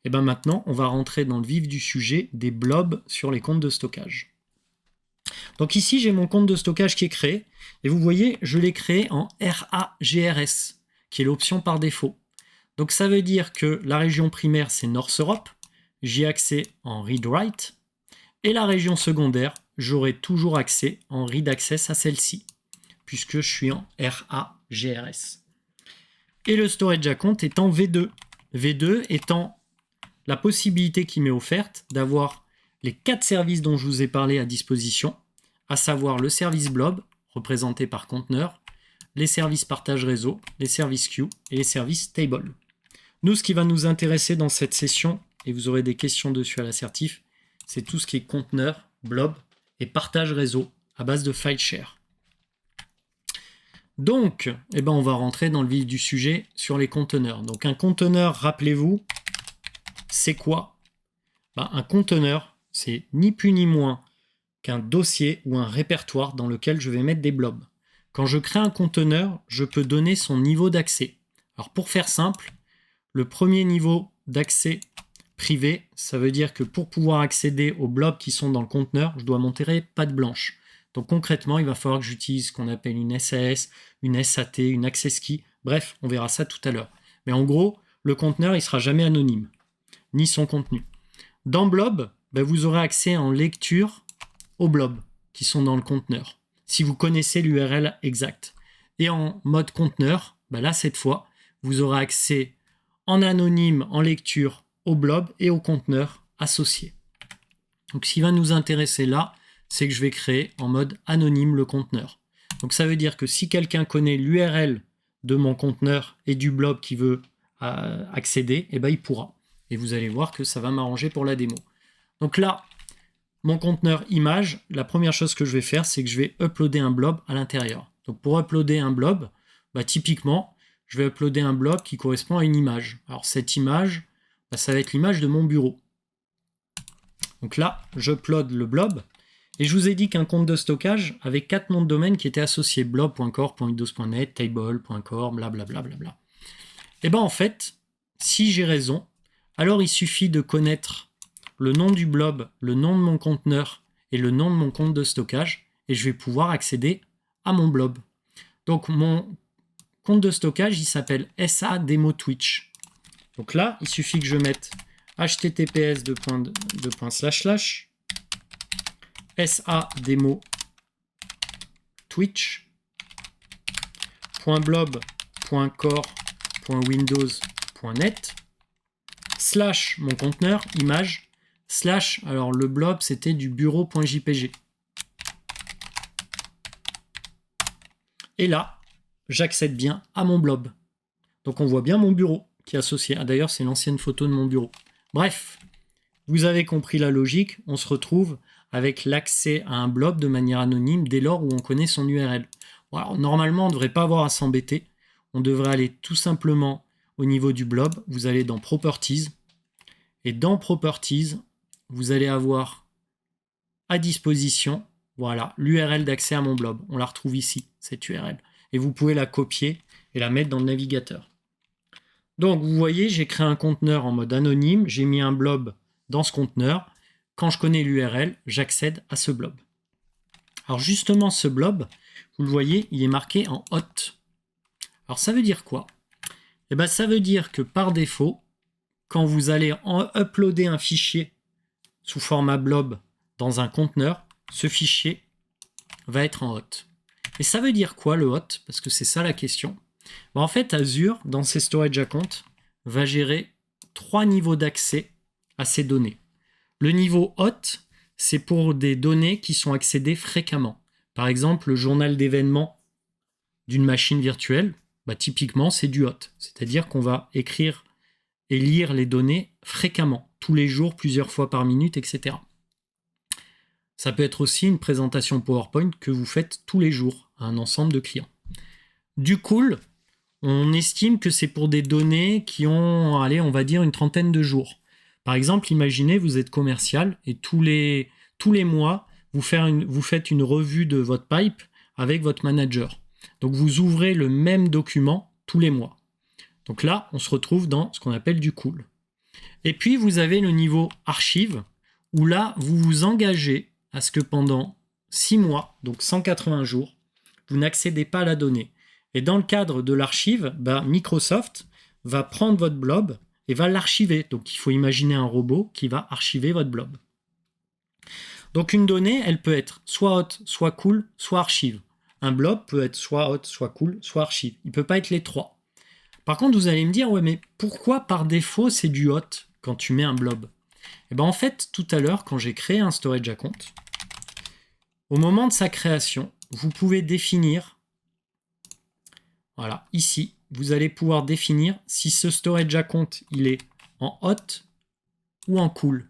Et bien maintenant, on va rentrer dans le vif du sujet des blobs sur les comptes de stockage. Donc ici, j'ai mon compte de stockage qui est créé. Et vous voyez, je l'ai créé en RAGRS, qui est l'option par défaut. Donc ça veut dire que la région primaire, c'est North Europe. J'y ai accès en read-write. Et la région secondaire, j'aurai toujours accès en read access à celle-ci, puisque je suis en RAGRS. Et le storage account est en V2. V2 étant la possibilité qui m'est offerte d'avoir les 4 services dont je vous ai parlé à disposition, à savoir le service blob, représenté par conteneur, les services partage réseau, les services queue et les services table. Nous, ce qui va nous intéresser dans cette session, et vous aurez des questions dessus à l'assertif, c'est tout ce qui est conteneur, blob et partage réseau à base de file share. Donc, on va rentrer dans le vif du sujet sur les conteneurs. Donc un conteneur, rappelez-vous, c'est quoi? Un conteneur, c'est ni plus ni moins qu'un dossier ou un répertoire dans lequel je vais mettre des blobs. Quand je crée un conteneur, je peux donner son niveau d'accès. Alors pour faire simple, le premier niveau d'accès privé, ça veut dire que pour pouvoir accéder aux blobs qui sont dans le conteneur, je dois montrer patte blanche. Donc concrètement, il va falloir que j'utilise ce qu'on appelle une SAS, une SAT, une access key. Bref, on verra ça tout à l'heure. Mais en gros, le conteneur, il ne sera jamais anonyme, ni son contenu. Dans blob, vous aurez accès en lecture aux blobs qui sont dans le conteneur, si vous connaissez l'URL exacte. Et en mode conteneur, là, cette fois, vous aurez accès en anonyme, en lecture, aux blobs et aux conteneurs associés. Donc ce qui va nous intéresser là, c'est que je vais créer en mode anonyme le conteneur. Donc ça veut dire que si quelqu'un connaît l'URL de mon conteneur et du blob qui veut accéder, il pourra. Et vous allez voir que ça va m'arranger pour la démo. Donc là, mon conteneur image, la première chose que je vais faire, c'est que je vais uploader un blob à l'intérieur. Donc pour uploader un blob, typiquement, je vais uploader un blob qui correspond à une image. Alors cette image, ça va être l'image de mon bureau. Donc là, j'upload le blob. Et je vous ai dit qu'un compte de stockage avait 4 noms de domaine qui étaient associés: blob.core.windows.net, table.core, blablabla. Et en fait, si j'ai raison, alors il suffit de connaître le nom du blob, le nom de mon conteneur et le nom de mon compte de stockage, et je vais pouvoir accéder à mon blob. Donc mon compte de stockage, il s'appelle SA-demo Twitch. Donc là, il suffit que je mette https sa-demo twitch.blob.core.windows.net / mon conteneur image / alors le blob c'était du bureau.jpg. Et là, j'accède bien à mon blob. Donc on voit bien mon bureau qui est associé. D'ailleurs, c'est l'ancienne photo de mon bureau. Bref, vous avez compris la logique. On se retrouve avec l'accès à un blob de manière anonyme dès lors où on connaît son URL. Bon, alors, normalement, on ne devrait pas avoir à s'embêter. On devrait aller tout simplement au niveau du blob. Vous allez dans Properties. Et dans Properties, vous allez avoir à disposition l'URL d'accès à mon blob. On la retrouve ici, cette URL. Et vous pouvez la copier et la mettre dans le navigateur. Donc vous voyez, j'ai créé un conteneur en mode anonyme, j'ai mis un blob dans ce conteneur. Quand je connais l'URL, j'accède à ce blob. Alors justement, ce blob, vous le voyez, il est marqué en hot. Alors ça veut dire quoi? Ça veut dire que par défaut, quand vous allez uploader un fichier sous format blob dans un conteneur, ce fichier va être en hot. Et ça veut dire quoi le hot? Parce que c'est ça la question. En fait, Azure, dans ses storage accounts, va gérer 3 niveaux d'accès à ces données. Le niveau hot, c'est pour des données qui sont accédées fréquemment. Par exemple, le journal d'événements d'une machine virtuelle, typiquement, c'est du hot. C'est-à-dire qu'on va écrire et lire les données fréquemment, tous les jours, plusieurs fois par minute, etc. Ça peut être aussi une présentation PowerPoint que vous faites tous les jours à un ensemble de clients. Du cool, on estime que c'est pour des données qui ont, allez, on va dire une trentaine de jours. Par exemple, imaginez, vous êtes commercial et tous les mois, vous faites une revue de votre pipe avec votre manager. Donc, vous ouvrez le même document tous les mois. Donc là, on se retrouve dans ce qu'on appelle du cool. Et puis, vous avez le niveau archive, où là, vous vous engagez à ce que pendant 6 mois, donc 180 jours, vous n'accédez pas à la donnée. Et dans le cadre de l'archive, Microsoft va prendre votre blob et va l'archiver. Donc il faut imaginer un robot qui va archiver votre blob. Donc une donnée, elle peut être soit hot, soit cool, soit archive. Un blob peut être soit hot, soit cool, soit archive. Il ne peut pas être les trois. Par contre, vous allez me dire, ouais, mais pourquoi par défaut c'est du hot quand tu mets un blob? Et en fait, tout à l'heure, quand j'ai créé un storage account, au moment de sa création, vous pouvez définir, voilà, ici, vous allez pouvoir définir si ce storage account, il est en hot ou en cool.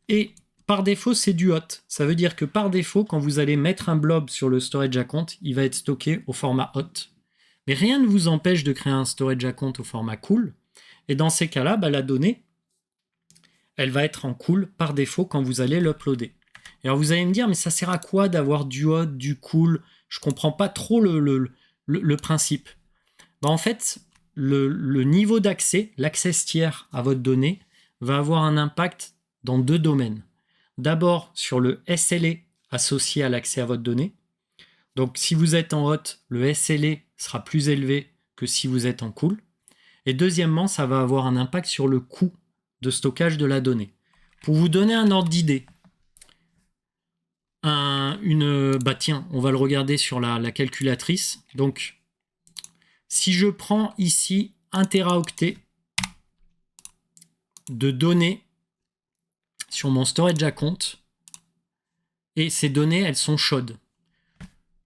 Et par défaut, c'est du hot. Ça veut dire que par défaut, quand vous allez mettre un blob sur le storage account, il va être stocké au format hot. Mais rien ne vous empêche de créer un storage account au format cool. Et dans ces cas-là, la donnée, elle va être en cool par défaut quand vous allez l'uploader. Et alors vous allez me dire, mais ça sert à quoi d'avoir du hot, du cool? Je comprends pas trop le principe. En fait, le niveau d'accès, l'access tiers à votre donnée, va avoir un impact dans 2 domaines. D'abord sur le SLA associé à l'accès à votre donnée. Donc si vous êtes en hot, le SLA sera plus élevé que si vous êtes en cool. Et deuxièmement, ça va avoir un impact sur le coût de stockage de la donnée. Pour vous donner un ordre d'idée, tiens, on va le regarder sur la calculatrice. Donc, si je prends ici 1 teraoctet de données sur mon storage account, et ces données, elles sont chaudes.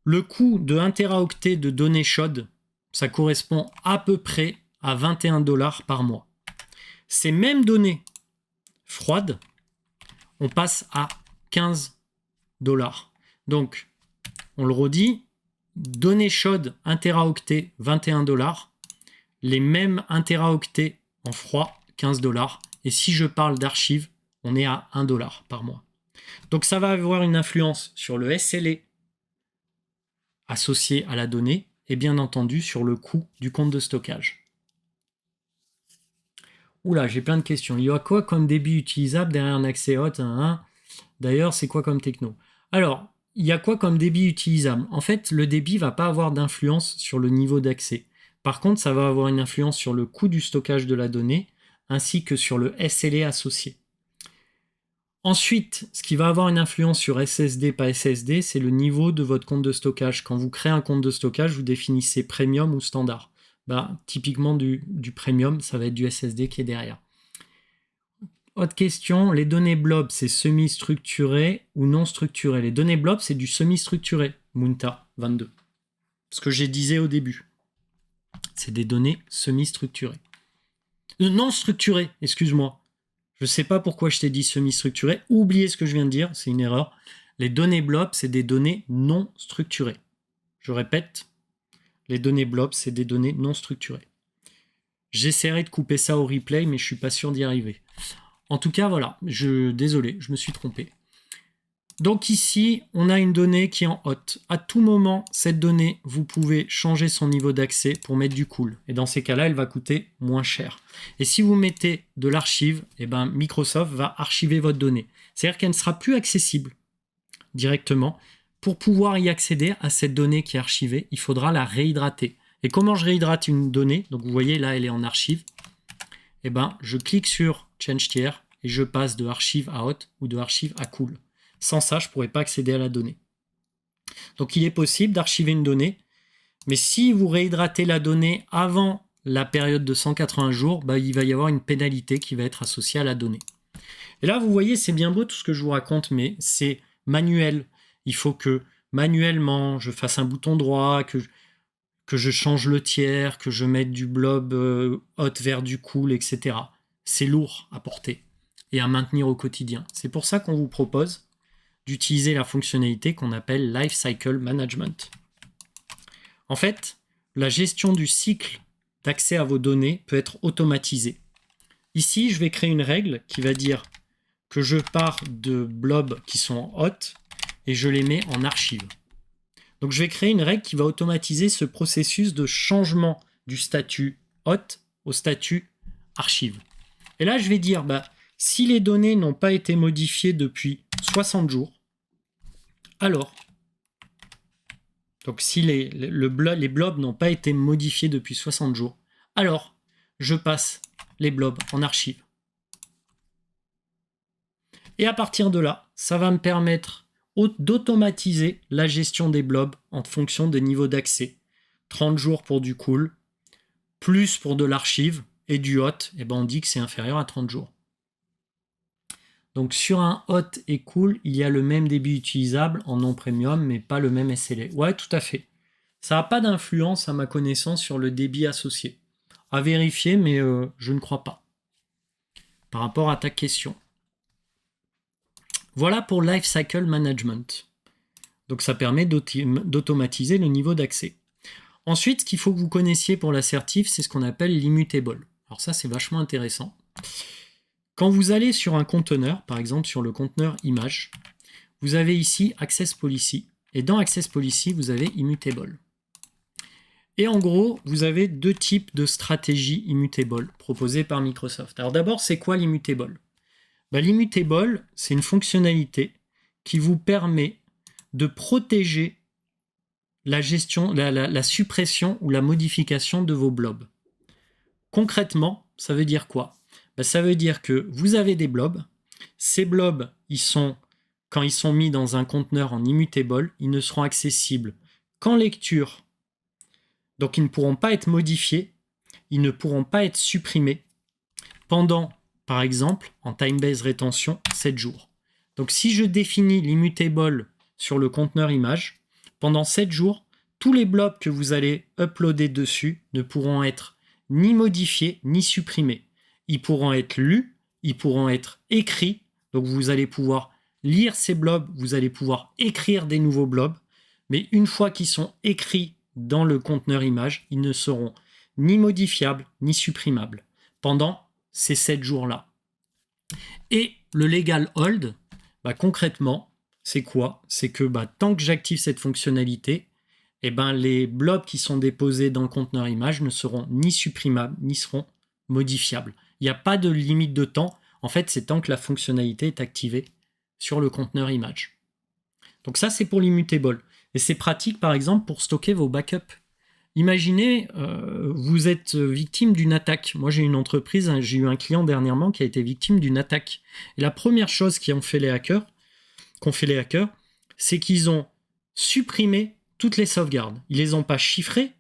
Le coût de 1 teraoctet de données chaudes, ça correspond à peu près à 21 $ par mois. Ces mêmes données froides, on passe à 15 $. Donc, on le redit, données chaudes 1 teraoctet, 21 $. Les mêmes 1 teraoctet en froid, 15 $. Et si je parle d'archives, on est à 1 $ par mois. Donc ça va avoir une influence sur le SLA associé à la donnée et bien entendu sur le coût du compte de stockage. Oula, j'ai plein de questions. Il y a quoi comme débit utilisable derrière un accès hot? D'ailleurs, c'est quoi comme techno? Alors, il y a quoi comme débit utilisable? En fait, le débit ne va pas avoir d'influence sur le niveau d'accès. Par contre, ça va avoir une influence sur le coût du stockage de la donnée ainsi que sur le SLA associé. Ensuite, ce qui va avoir une influence sur SSD, pas SSD, c'est le niveau de votre compte de stockage. Quand vous créez un compte de stockage, vous définissez premium ou standard. Typiquement du premium, ça va être du SSD qui est derrière. Autre question, les données blob, c'est semi-structuré ou non structuré? Les données blob, c'est du semi-structuré, Munta 22. Ce que j'ai disais au début. C'est des données semi-structurées. Non structurées, excuse-moi. Je ne sais pas pourquoi je t'ai dit semi-structuré. Oubliez ce que je viens de dire, c'est une erreur. Les données blob, c'est des données non structurées. Je répète, les données blob, c'est des données non structurées. J'essaierai de couper ça au replay, mais je ne suis pas sûr d'y arriver. En tout cas, voilà, désolé, je me suis trompé. Donc ici, on a une donnée qui est en hot. À tout moment, cette donnée, vous pouvez changer son niveau d'accès pour mettre du cool. Et dans ces cas-là, elle va coûter moins cher. Et si vous mettez de l'archive, Microsoft va archiver votre donnée. C'est-à-dire qu'elle ne sera plus accessible directement. Pour pouvoir y accéder à cette donnée qui est archivée, il faudra la réhydrater. Et comment je réhydrate une donnée? Donc vous voyez, là, elle est en archive. Je clique sur Change Tier et je passe de archive à hot ou de archive à cool. Sans ça, je ne pourrais pas accéder à la donnée. Donc, il est possible d'archiver une donnée, mais si vous réhydratez la donnée avant la période de 180 jours, il va y avoir une pénalité qui va être associée à la donnée. Et là, vous voyez, c'est bien beau tout ce que je vous raconte, mais c'est manuel. Il faut que manuellement, je fasse un bouton droit, que je change le tiers, que je mette du blob hot vers du cool, etc. C'est lourd à porter et à maintenir au quotidien. C'est pour ça qu'on vous propose d'utiliser la fonctionnalité qu'on appelle Lifecycle Management. En fait, la gestion du cycle d'accès à vos données peut être automatisée. Ici, je vais créer une règle qui va dire que je pars de blobs qui sont hot et je les mets en archive. Donc je vais créer une règle qui va automatiser ce processus de changement du statut hot au statut archive. Et là, je vais dire, si les données n'ont pas été modifiées depuis 60 jours, alors, donc si les blobs n'ont pas été modifiés depuis 60 jours, alors je passe les blobs en archive. Et à partir de là, ça va me permettre d'automatiser la gestion des blobs en fonction des niveaux d'accès. 30 jours pour du cool, plus pour de l'archive, et du hot, on dit que c'est inférieur à 30 jours. Donc sur un hot et cool, il y a le même débit utilisable en non premium, mais pas le même SLA. Ouais, tout à fait. Ça n'a pas d'influence à ma connaissance sur le débit associé. À vérifier, mais je ne crois pas. Par rapport à ta question. Voilà pour Lifecycle Management. Donc ça permet d'automatiser le niveau d'accès. Ensuite, ce qu'il faut que vous connaissiez pour l'assertif, c'est ce qu'on appelle l'immutable. Alors ça, c'est vachement intéressant. Quand vous allez sur un conteneur, par exemple sur le conteneur image, vous avez ici Access Policy. Et dans Access Policy, vous avez Immutable. Et en gros, vous avez deux types de stratégies immutable proposées par Microsoft. Alors d'abord, c'est quoi l'immutable ? L'immutable, c'est une fonctionnalité qui vous permet de protéger la gestion, la suppression ou la modification de vos blobs. Concrètement, ça veut dire quoi ? Ça veut dire que vous avez des blobs. Ces blobs, quand ils sont mis dans un conteneur en immutable, ils ne seront accessibles qu'en lecture. Donc ils ne pourront pas être modifiés, ils ne pourront pas être supprimés pendant, par exemple, en time-based retention, 7 jours. Donc si je définis l'immutable sur le conteneur image, pendant 7 jours, tous les blobs que vous allez uploader dessus ne pourront être ni modifiés ni supprimés. Ils pourront être lus, ils pourront être écrits, donc vous allez pouvoir lire ces blobs, vous allez pouvoir écrire des nouveaux blobs, mais une fois qu'ils sont écrits dans le conteneur image, ils ne seront ni modifiables ni supprimables pendant ces 7 jours-là. Et le legal hold, concrètement, c'est quoi ? C'est que tant que j'active cette fonctionnalité, les blobs qui sont déposés dans le conteneur image ne seront ni supprimables ni seront modifiables. Il n'y a pas de limite de temps. En fait, c'est tant que la fonctionnalité est activée sur le conteneur image. Donc ça, c'est pour l'immutable. Et c'est pratique, par exemple, pour stocker vos backups. Imaginez, vous êtes victime d'une attaque. Moi, j'ai une entreprise, j'ai eu un client dernièrement qui a été victime d'une attaque. Et la première chose qu'ont fait les hackers, c'est qu'ils ont supprimé toutes les sauvegardes. Ils les ont pas chiffrées,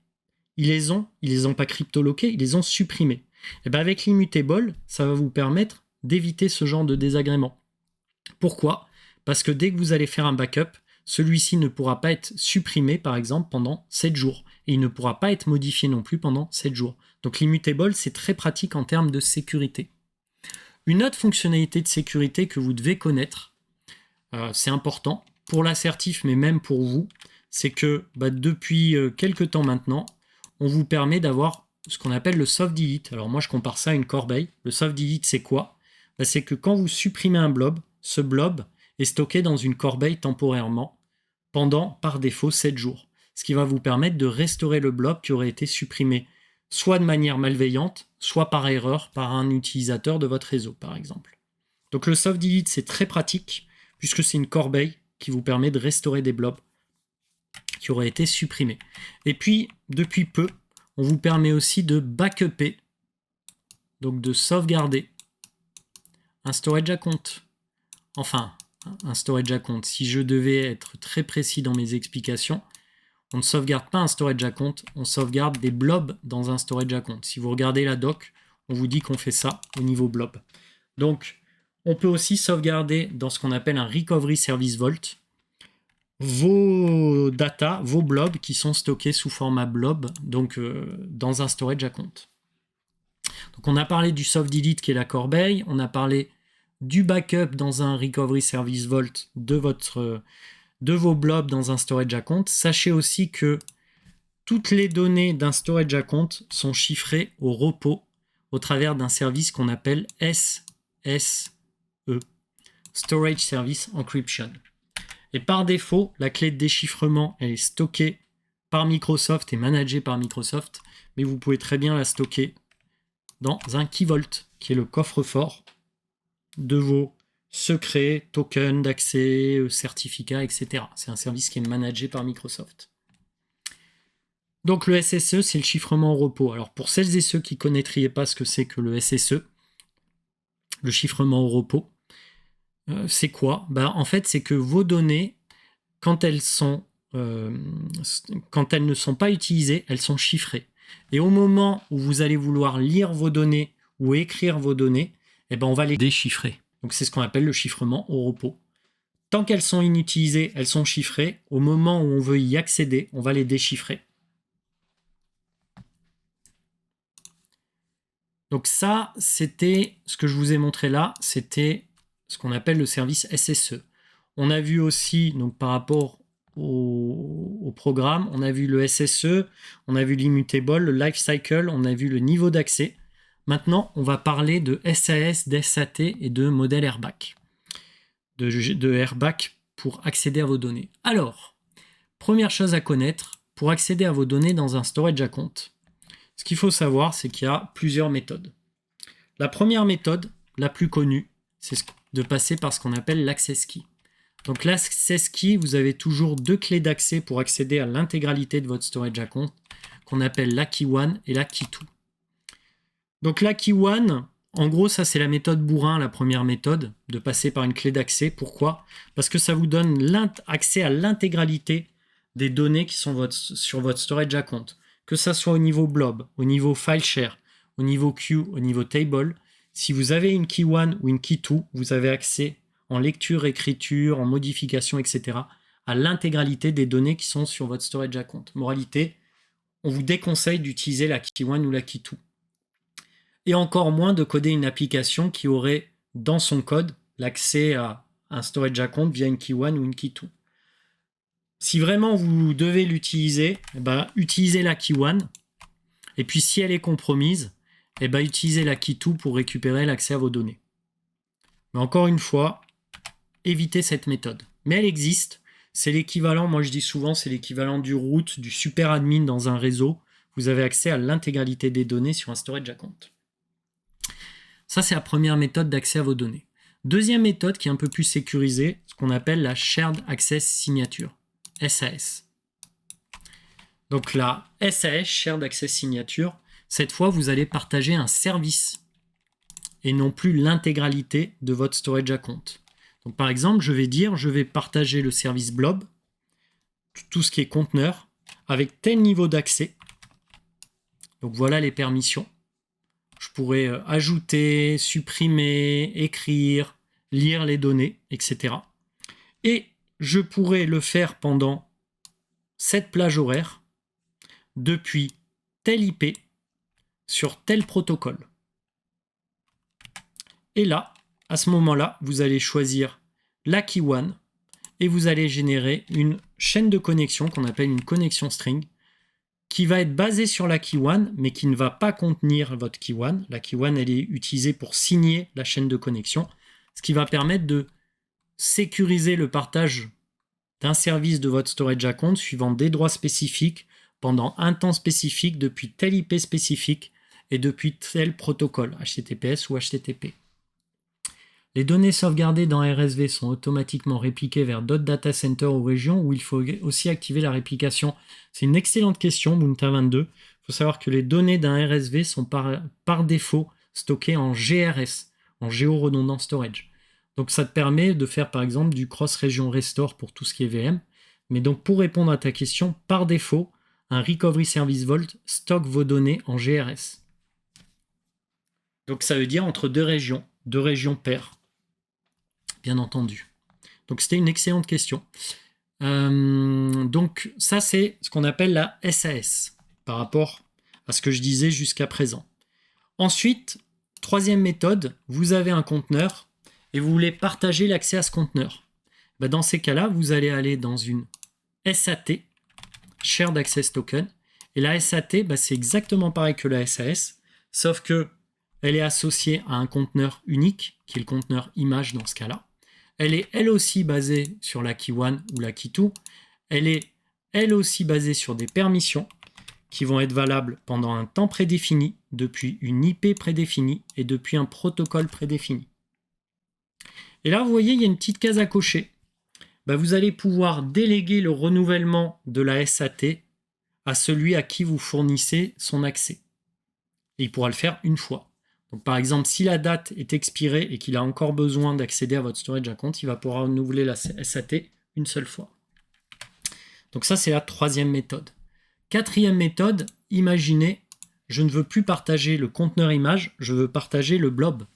ils les ont pas cryptoloquées, ils les ont supprimées. Et avec l'immutable, ça va vous permettre d'éviter ce genre de désagrément. Pourquoi ? Parce que dès que vous allez faire un backup, celui-ci ne pourra pas être supprimé, par exemple, pendant 7 jours. Et il ne pourra pas être modifié non plus pendant 7 jours. Donc l'immutable, c'est très pratique en termes de sécurité. Une autre fonctionnalité de sécurité que vous devez connaître, c'est important, pour l'assertif, mais même pour vous, c'est que depuis quelques temps maintenant, on vous permet d'avoir ce qu'on appelle le soft delete. Alors moi, je compare ça à une corbeille. Le soft delete, c'est quoi ? C'est que quand vous supprimez un blob, ce blob est stocké dans une corbeille temporairement pendant, par défaut, 7 jours. Ce qui va vous permettre de restaurer le blob qui aurait été supprimé soit de manière malveillante, soit par erreur par un utilisateur de votre réseau, par exemple. Donc le soft delete, c'est très pratique puisque c'est une corbeille qui vous permet de restaurer des blobs qui auraient été supprimés. Et puis, depuis peu, on vous permet aussi de backuper, donc de sauvegarder un storage account. Enfin, un storage account. Si je devais être très précis dans mes explications, on ne sauvegarde pas un storage account, on sauvegarde des blobs dans un storage account. Si vous regardez la doc, on vous dit qu'on fait ça au niveau blob. Donc, on peut aussi sauvegarder dans ce qu'on appelle un Recovery Service Vault vos data, vos blobs qui sont stockés sous format blob, donc dans un storage account. Donc on a parlé du soft delete qui est la corbeille, on a parlé du backup dans un recovery service vault de vos blobs dans un storage account. Sachez aussi que toutes les données d'un storage account sont chiffrées au repos au travers d'un service qu'on appelle SSE, Storage Service Encryption. Et par défaut, la clé de déchiffrement, elle est stockée par Microsoft et managée par Microsoft, mais vous pouvez très bien la stocker dans un Key Vault, qui est le coffre-fort de vos secrets, tokens d'accès, certificats, etc. C'est un service qui est managé par Microsoft. Donc le SSE, c'est le chiffrement au repos. Alors pour celles et ceux qui ne connaîtraient pas ce que c'est que le SSE, le chiffrement au repos, c'est quoi? En fait, c'est que vos données, quand elles ne sont pas utilisées, elles sont chiffrées. Et au moment où vous allez vouloir lire vos données ou écrire vos données, on va les déchiffrer. Donc c'est ce qu'on appelle le chiffrement au repos. Tant qu'elles sont inutilisées, elles sont chiffrées. Au moment où on veut y accéder, on va les déchiffrer. Donc ça, c'était ce que je vous ai montré là, c'était ce qu'on appelle le service SSE. On a vu aussi, donc par rapport au programme, on a vu le SSE, on a vu l'immutable, le life cycle, on a vu le niveau d'accès. Maintenant, on va parler de SAS, d'SAT et de modèle AirBack. De AirBack pour accéder à vos données. Alors, première chose à connaître, pour accéder à vos données dans un storage account, ce qu'il faut savoir, c'est qu'il y a plusieurs méthodes. La première méthode, la plus connue, c'est de passer par ce qu'on appelle l'access key. Donc l'access key, vous avez toujours deux clés d'accès pour accéder à l'intégralité de votre storage account, qu'on appelle la key 1 et la key 2. Donc la key 1, en gros, ça c'est la méthode bourrin, la première méthode, de passer par une clé d'accès. Pourquoi? Parce que ça vous donne accès à l'intégralité des données qui sont sur votre storage account. Que ça soit au niveau blob, au niveau file share, au niveau queue, au niveau table. Si vous avez une key 1 ou une key 2, vous avez accès en lecture, écriture, en modification, etc. à l'intégralité des données qui sont sur votre storage account. Moralité, on vous déconseille d'utiliser la key 1 ou la key 2. Et encore moins de coder une application qui aurait dans son code l'accès à un storage account via une key 1 ou une key 2. Si vraiment vous devez l'utiliser, utilisez la key 1. Et puis si elle est compromise, utilisez la key 2 pour récupérer l'accès à vos données. Mais encore une fois, évitez cette méthode. Mais elle existe. C'est l'équivalent, moi je dis souvent, c'est l'équivalent du root, du super admin dans un réseau. Vous avez accès à l'intégralité des données sur un storage account. Ça, c'est la première méthode d'accès à vos données. Deuxième méthode qui est un peu plus sécurisée, ce qu'on appelle la Shared Access Signature, SAS. Donc la SAS, Shared Access Signature, cette fois, vous allez partager un service et non plus l'intégralité de votre storage account. Donc par exemple, je vais partager le service blob, tout ce qui est conteneur, avec tel niveau d'accès. Donc voilà les permissions. Je pourrais ajouter, supprimer, écrire, lire les données, etc. Et je pourrais le faire pendant cette plage horaire, depuis tel IP, sur tel protocole. Et là, à ce moment-là, vous allez choisir la key 1 et vous allez générer une chaîne de connexion qu'on appelle une connexion string qui va être basée sur la key 1 mais qui ne va pas contenir votre key 1. La key 1, elle est utilisée pour signer la chaîne de connexion, ce qui va permettre de sécuriser le partage d'un service de votre storage account suivant des droits spécifiques pendant un temps spécifique depuis tel IP spécifique et depuis tel protocole, HTTPS ou HTTP. Les données sauvegardées dans RSV sont automatiquement répliquées vers d'autres data centers ou régions où il faut aussi activer la réplication. C'est une excellente question, Munta22. Il faut savoir que les données d'un RSV sont par défaut stockées en GRS, en Geo-Redundant Storage. Donc ça te permet de faire par exemple du cross-region restore pour tout ce qui est VM. Mais donc pour répondre à ta question, par défaut, un Recovery Service Vault stocke vos données en GRS. Donc ça veut dire entre deux régions paires. Bien entendu. Donc c'était une excellente question. Donc ça, c'est ce qu'on appelle la SAS, par rapport à ce que je disais jusqu'à présent. Ensuite, troisième méthode, vous avez un conteneur et vous voulez partager l'accès à ce conteneur. Dans ces cas-là, vous allez aller dans une SAT, Shared Access Token, et la SAT, c'est exactement pareil que la SAS, sauf que elle est associée à un conteneur unique, qui est le conteneur image dans ce cas-là. Elle est elle aussi basée sur la key 1 ou la key 2. Elle est elle aussi basée sur des permissions qui vont être valables pendant un temps prédéfini, depuis une IP prédéfinie et depuis un protocole prédéfini. Et là, vous voyez, il y a une petite case à cocher. Vous allez pouvoir déléguer le renouvellement de la SAT à celui à qui vous fournissez son accès. Et il pourra le faire une fois. Donc, par exemple, si la date est expirée et qu'il a encore besoin d'accéder à votre storage account, il va pouvoir renouveler la SAT une seule fois. Donc ça, c'est la troisième méthode. Quatrième méthode, imaginez, je ne veux plus partager le conteneur image, je veux partager le blob.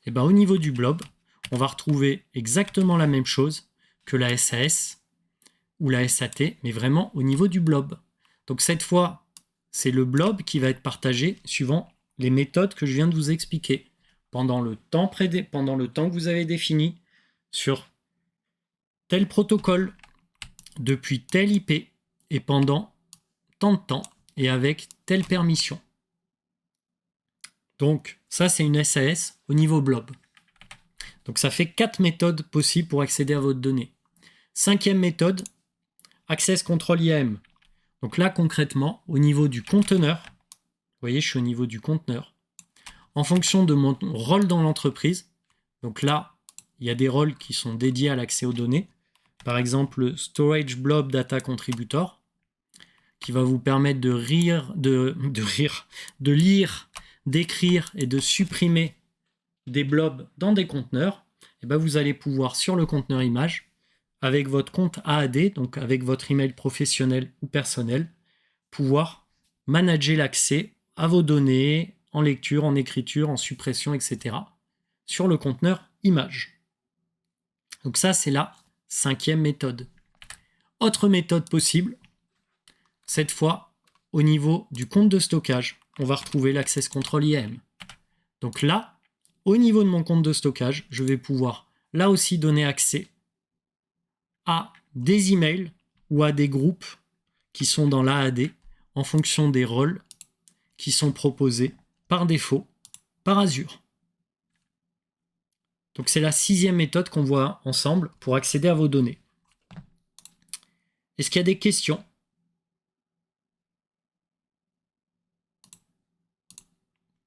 Et au niveau du blob, on va retrouver exactement la même chose que la SAS ou la SAT, mais vraiment au niveau du blob. Donc cette fois, c'est le blob qui va être partagé suivant les méthodes que je viens de vous expliquer pendant le temps que vous avez défini sur tel protocole, depuis telle IP et pendant tant de temps et avec telle permission. Donc ça, c'est une SAS au niveau blob. Donc ça fait 4 méthodes possibles pour accéder à votre donnée. Cinquième méthode, Access Control IAM. Donc là, concrètement, au niveau du conteneur, vous voyez, je suis au niveau du conteneur. En fonction de mon rôle dans l'entreprise, donc là, il y a des rôles qui sont dédiés à l'accès aux données. Par exemple, Storage Blob Data Contributor, qui va vous permettre de lire, d'écrire et de supprimer des blobs dans des conteneurs. Et vous allez pouvoir, sur le conteneur image, avec votre compte AAD, donc avec votre email professionnel ou personnel, pouvoir manager l'accès à vos données en lecture, en écriture, en suppression, etc. sur le conteneur image. Donc ça, c'est la cinquième méthode. Autre méthode possible, cette fois, au niveau du compte de stockage, on va retrouver l'Access Control IAM. Donc là, au niveau de mon compte de stockage, je vais pouvoir là aussi donner accès à des emails ou à des groupes qui sont dans l'AAD en fonction des rôles qui sont proposés par défaut par Azure. Donc c'est la sixième méthode qu'on voit ensemble pour accéder à vos données. Est-ce qu'il y a des questions ?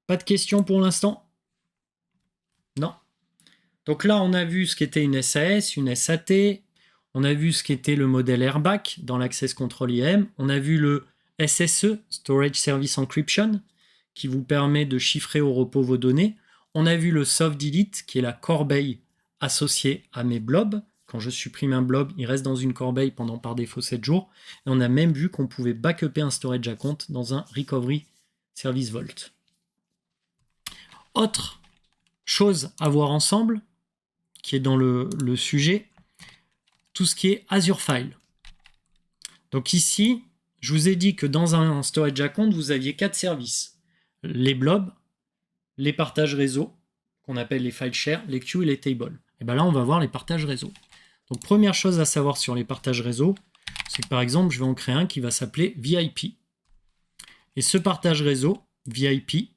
Pas de questions pour l'instant ? Non. Donc là, on a vu ce qu'était une SAS, une SAT, on a vu ce qu'était le modèle Airback dans l'Access Control IAM, on a vu le SSE, Storage Service Encryption, qui vous permet de chiffrer au repos vos données. On a vu le Soft Delete, qui est la corbeille associée à mes blobs. Quand je supprime un blob, il reste dans une corbeille pendant par défaut 7 jours. Et on a même vu qu'on pouvait backuper un storage account dans un Recovery Service Vault. Autre chose à voir ensemble, qui est dans le sujet, tout ce qui est Azure File. Donc ici, je vous ai dit que dans un storage account, vous aviez 4 services. Les blobs, les partages réseau, qu'on appelle les file share, les queues et les tables. Et bien là, on va voir les partages réseau. Donc première chose à savoir sur les partages réseau, c'est que par exemple, je vais en créer un qui va s'appeler VIP. Et ce partage réseau, VIP,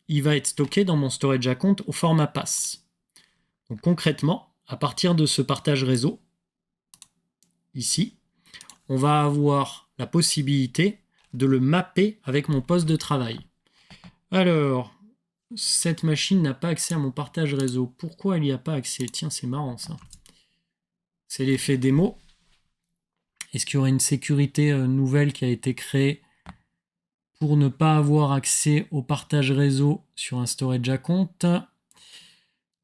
il va être stocké dans mon storage account au format PAS. Donc concrètement, à partir de ce partage réseau, ici, on va avoir la possibilité de le mapper avec mon poste de travail. Alors, cette machine n'a pas accès à mon partage réseau. Pourquoi elle n'y a pas accès ? Tiens, c'est marrant ça. C'est l'effet démo. Est-ce qu'il y aurait une sécurité nouvelle qui a été créée pour ne pas avoir accès au partage réseau sur un storage account ?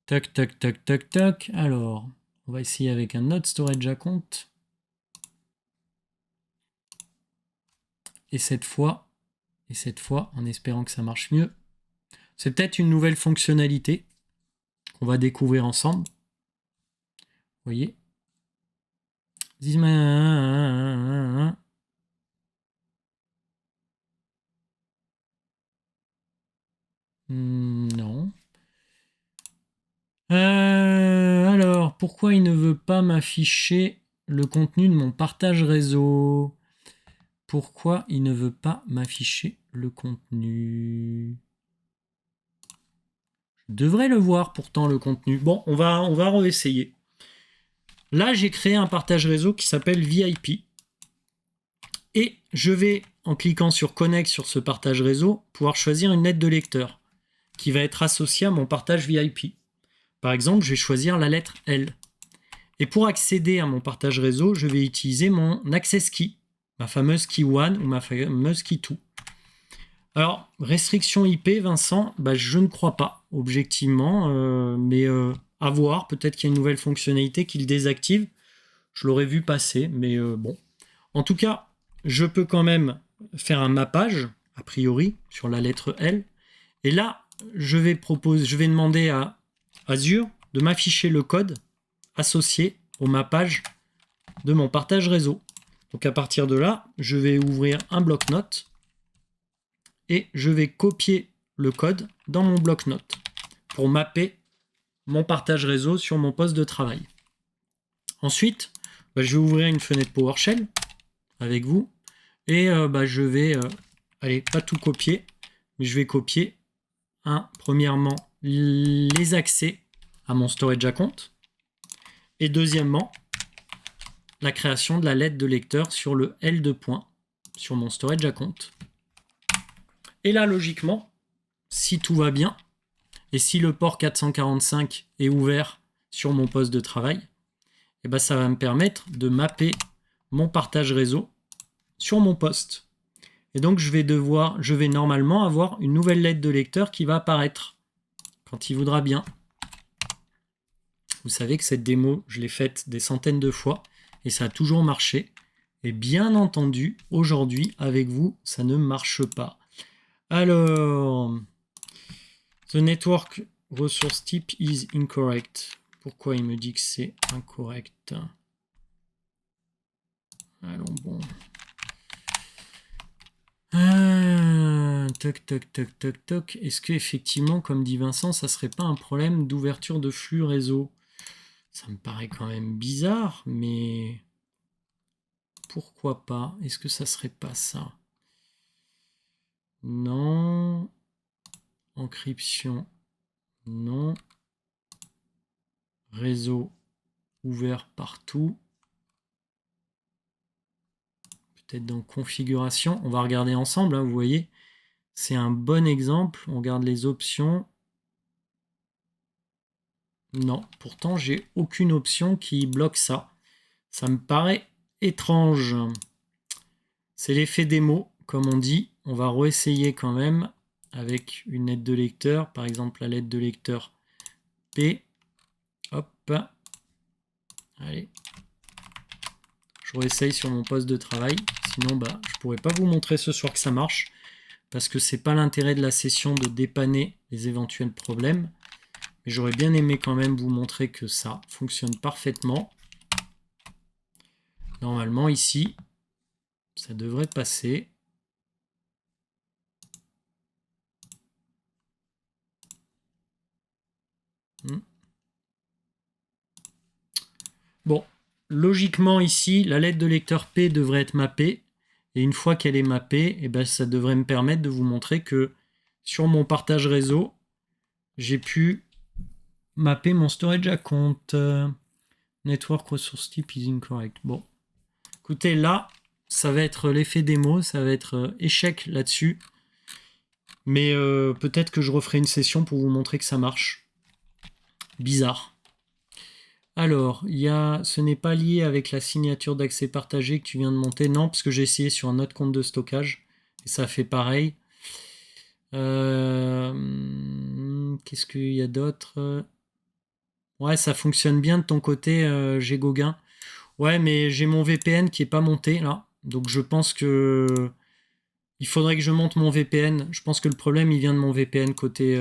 Tac, tac, tac, tac, tac. Alors, on va essayer avec un autre storage account. Et cette fois, en espérant que ça marche mieux, c'est peut-être une nouvelle fonctionnalité qu'on va découvrir ensemble. Vous voyez ? pourquoi il ne veut pas m'afficher le contenu de mon partage réseau? Pourquoi il ne veut pas m'afficher le contenu? Je devrais le voir pourtant, le contenu. Bon, on va réessayer. Là, j'ai créé un partage réseau qui s'appelle VIP. Et je vais, en cliquant sur Connect sur ce partage réseau, pouvoir choisir une lettre de lecteur qui va être associée à mon partage VIP. Par exemple, je vais choisir la lettre L. Et pour accéder à mon partage réseau, je vais utiliser mon Access Key, ma fameuse Key 1 ou ma fameuse Key 2. Alors, restriction IP, Vincent, je ne crois pas, objectivement, mais à voir, peut-être qu'il y a une nouvelle fonctionnalité qui le désactive. Je l'aurais vu passer, mais bon. En tout cas, je peux quand même faire un mappage, a priori, sur la lettre L. Et là, je vais demander à Azure de m'afficher le code associé au mappage de mon partage réseau. Donc à partir de là, je vais ouvrir un bloc-notes et je vais copier le code dans mon bloc-notes pour mapper mon partage réseau sur mon poste de travail. Ensuite, je vais ouvrir une fenêtre PowerShell avec vous et je vais, allez, pas tout copier, mais je vais copier premièrement les accès à mon storage account et deuxièmement la création de la lettre de lecteur sur le L2 point sur mon storage account. Et là, logiquement, si tout va bien, et si le port 445 est ouvert sur mon poste de travail, ça va me permettre de mapper mon partage réseau sur mon poste. Et donc, je vais normalement avoir une nouvelle lettre de lecteur qui va apparaître quand il voudra bien. Vous savez que cette démo, je l'ai faite des centaines de fois et ça a toujours marché. Et bien entendu, aujourd'hui, avec vous, ça ne marche pas. Alors, the network resource type is incorrect. Pourquoi il me dit que c'est incorrect? Allons bon. Toc, toc, toc, toc, toc. Est-ce que effectivement, comme dit Vincent, ça serait pas un problème d'ouverture de flux réseau? Ça me paraît quand même bizarre, mais pourquoi pas? Est-ce que ça serait pas ça? Non. Encryption. Non. Réseau ouvert partout. Peut-être dans configuration. On va regarder ensemble, hein, vous voyez. C'est un bon exemple. On regarde les options. Non, pourtant j'ai aucune option qui bloque ça. Ça me paraît étrange. C'est l'effet démo, comme on dit. On va réessayer quand même avec une lettre de lecteur. Par exemple, la lettre de lecteur P. Hop. Allez. Je réessaye sur mon poste de travail. Sinon, je ne pourrais pas vous montrer ce soir que ça marche. Parce que c'est pas l'intérêt de la session de dépanner les éventuels problèmes. Mais j'aurais bien aimé quand même vous montrer que ça fonctionne parfaitement. Normalement, ici, ça devrait passer. Bon, logiquement ici, la lettre de lecteur P devrait être mappée. Et une fois qu'elle est mappée, ça devrait me permettre de vous montrer que sur mon partage réseau, j'ai pu mapper mon storage account. Network resource type is incorrect. Bon, écoutez, là, ça va être l'effet démo, ça va être échec là-dessus. Mais peut-être que je referai une session pour vous montrer que ça marche. Bizarre. Alors, ce n'est pas lié avec la signature d'accès partagé que tu viens de monter. Non, parce que j'ai essayé sur un autre compte de stockage. Et ça fait pareil. Qu'est-ce qu'il y a d'autre? Ouais, ça fonctionne bien de ton côté, j'ai Gauguin. Ouais, mais j'ai mon VPN qui n'est pas monté, là. Donc je pense que il faudrait que je monte mon VPN. Je pense que le problème, il vient de mon VPN côté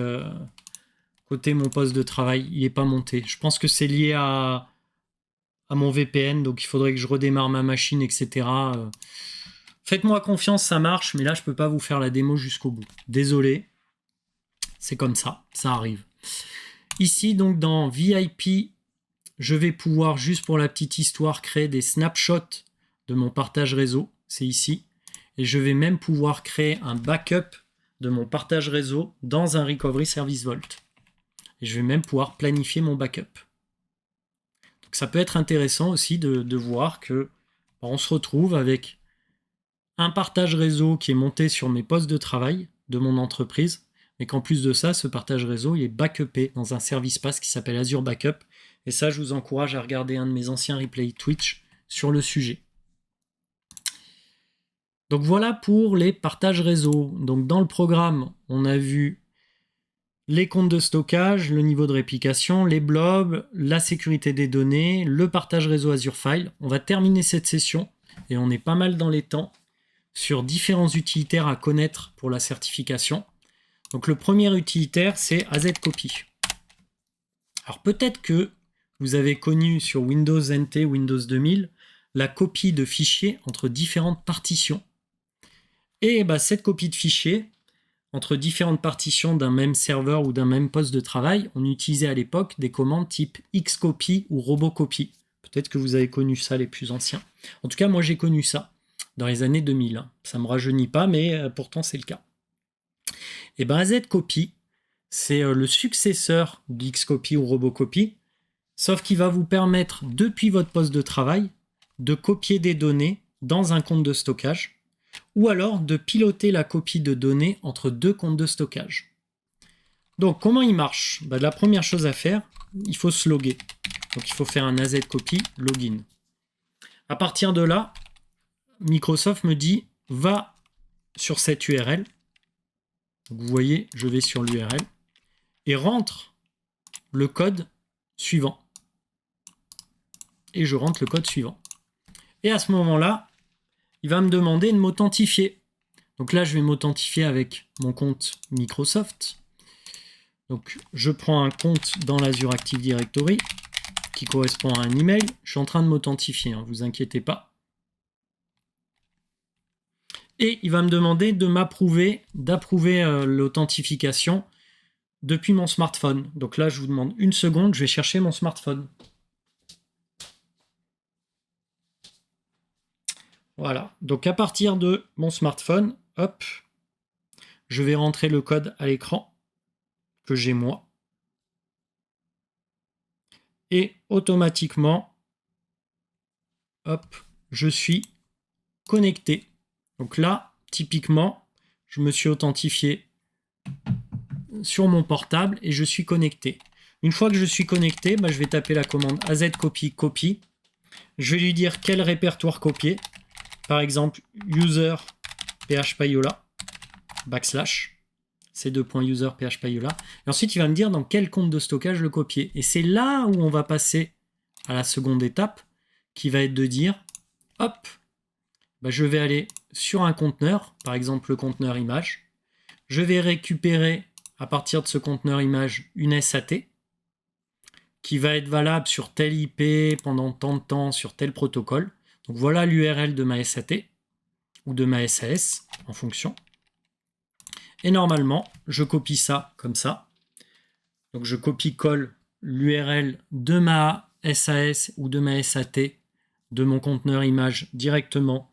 mon poste de travail. Il n'est pas monté. Je pense que c'est lié à mon VPN. Donc il faudrait que je redémarre ma machine, etc. Faites-moi confiance, ça marche. Mais là, je ne peux pas vous faire la démo jusqu'au bout. Désolé. C'est comme ça. Ça arrive. Ici, donc, dans VIP je vais pouvoir, juste pour la petite histoire, créer des snapshots de mon partage réseau. C'est ici. Et je vais même pouvoir créer un backup de mon partage réseau dans un Recovery Service Vault. Et je vais même pouvoir planifier mon backup. Donc ça peut être intéressant aussi de voir que on se retrouve avec un partage réseau qui est monté sur mes postes de travail de mon entreprise, mais qu'en plus de ça, ce partage réseau il est backupé dans un service pass qui s'appelle Azure Backup. Et ça, je vous encourage à regarder un de mes anciens replays Twitch sur le sujet. Donc voilà pour les partages réseau. Donc dans le programme, on a vu les comptes de stockage, le niveau de réplication, les blobs, la sécurité des données, le partage réseau Azure File. On va terminer cette session, et on est pas mal dans les temps, sur différents utilitaires à connaître pour la certification. Donc le premier utilitaire, c'est AZCopy. Alors peut-être que vous avez connu sur Windows NT, Windows 2000, la copie de fichiers entre différentes partitions. Et cette copie de fichiers, entre différentes partitions d'un même serveur ou d'un même poste de travail, on utilisait à l'époque des commandes type Xcopy ou Robocopy. Peut-être que vous avez connu ça, les plus anciens. En tout cas, moi j'ai connu ça dans les années 2000. Ça ne me rajeunit pas, mais pourtant c'est le cas. Et AZCopy, c'est le successeur d'Xcopy ou Robocopy, sauf qu'il va vous permettre, depuis votre poste de travail, de copier des données dans un compte de stockage, ou alors de piloter la copie de données entre deux comptes de stockage. Donc comment il marche? La première chose à faire, il faut se loguer. Donc il faut faire un AZCopy login. À partir de là, Microsoft me dit va sur cette URL. Donc vous voyez, je vais sur l'URL et rentre le code suivant. Et je rentre le code suivant. Et à ce moment-là, il va me demander de m'authentifier. Donc là, je vais m'authentifier avec mon compte Microsoft. Donc je prends un compte dans l'Azure Active Directory qui correspond à un email. Je suis en train de m'authentifier, ne vous inquiétez pas. Et il va me demander d'approuver l'authentification depuis mon smartphone. Donc là, je vous demande une seconde, je vais chercher mon smartphone. Voilà, donc à partir de mon smartphone, hop, je vais rentrer le code à l'écran que j'ai moi. Et automatiquement, hop, je suis connecté. Donc là, typiquement, je me suis authentifié sur mon portable et je suis connecté. Une fois que je suis connecté, je vais taper la commande AZCopy copy. Je vais lui dire quel répertoire copier. Par exemple, user phpayola / c2.user phpayola. Et ensuite, il va me dire dans quel compte de stockage le copier. Et c'est là où on va passer à la seconde étape, qui va être de dire, hop, je vais aller sur un conteneur, par exemple le conteneur image. Je vais récupérer à partir de ce conteneur image une SAT qui va être valable sur tel IP pendant tant de temps sur tel protocole. Donc voilà l'URL de ma SAT ou de ma SAS en fonction. Et normalement, je copie ça comme ça. Donc je copie-colle l'URL de ma SAS ou de ma SAT de mon conteneur image directement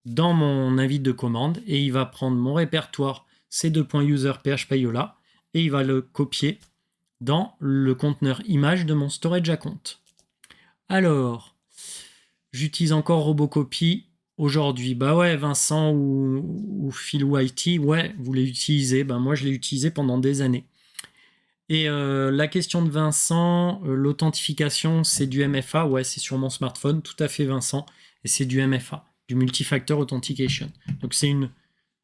dans mon invite de commande et il va prendre mon répertoire c2.user phpayola et il va le copier dans le conteneur image de mon storage account. Alors, j'utilise encore Robocopy aujourd'hui. Vincent ou Philou IT, vous les utilisez. Moi, je l'ai utilisé pendant des années. Et la question de Vincent, l'authentification, c'est du MFA. C'est sur mon smartphone, tout à fait Vincent. Et c'est du MFA, du Multi-Factor Authentication. Donc, c'est une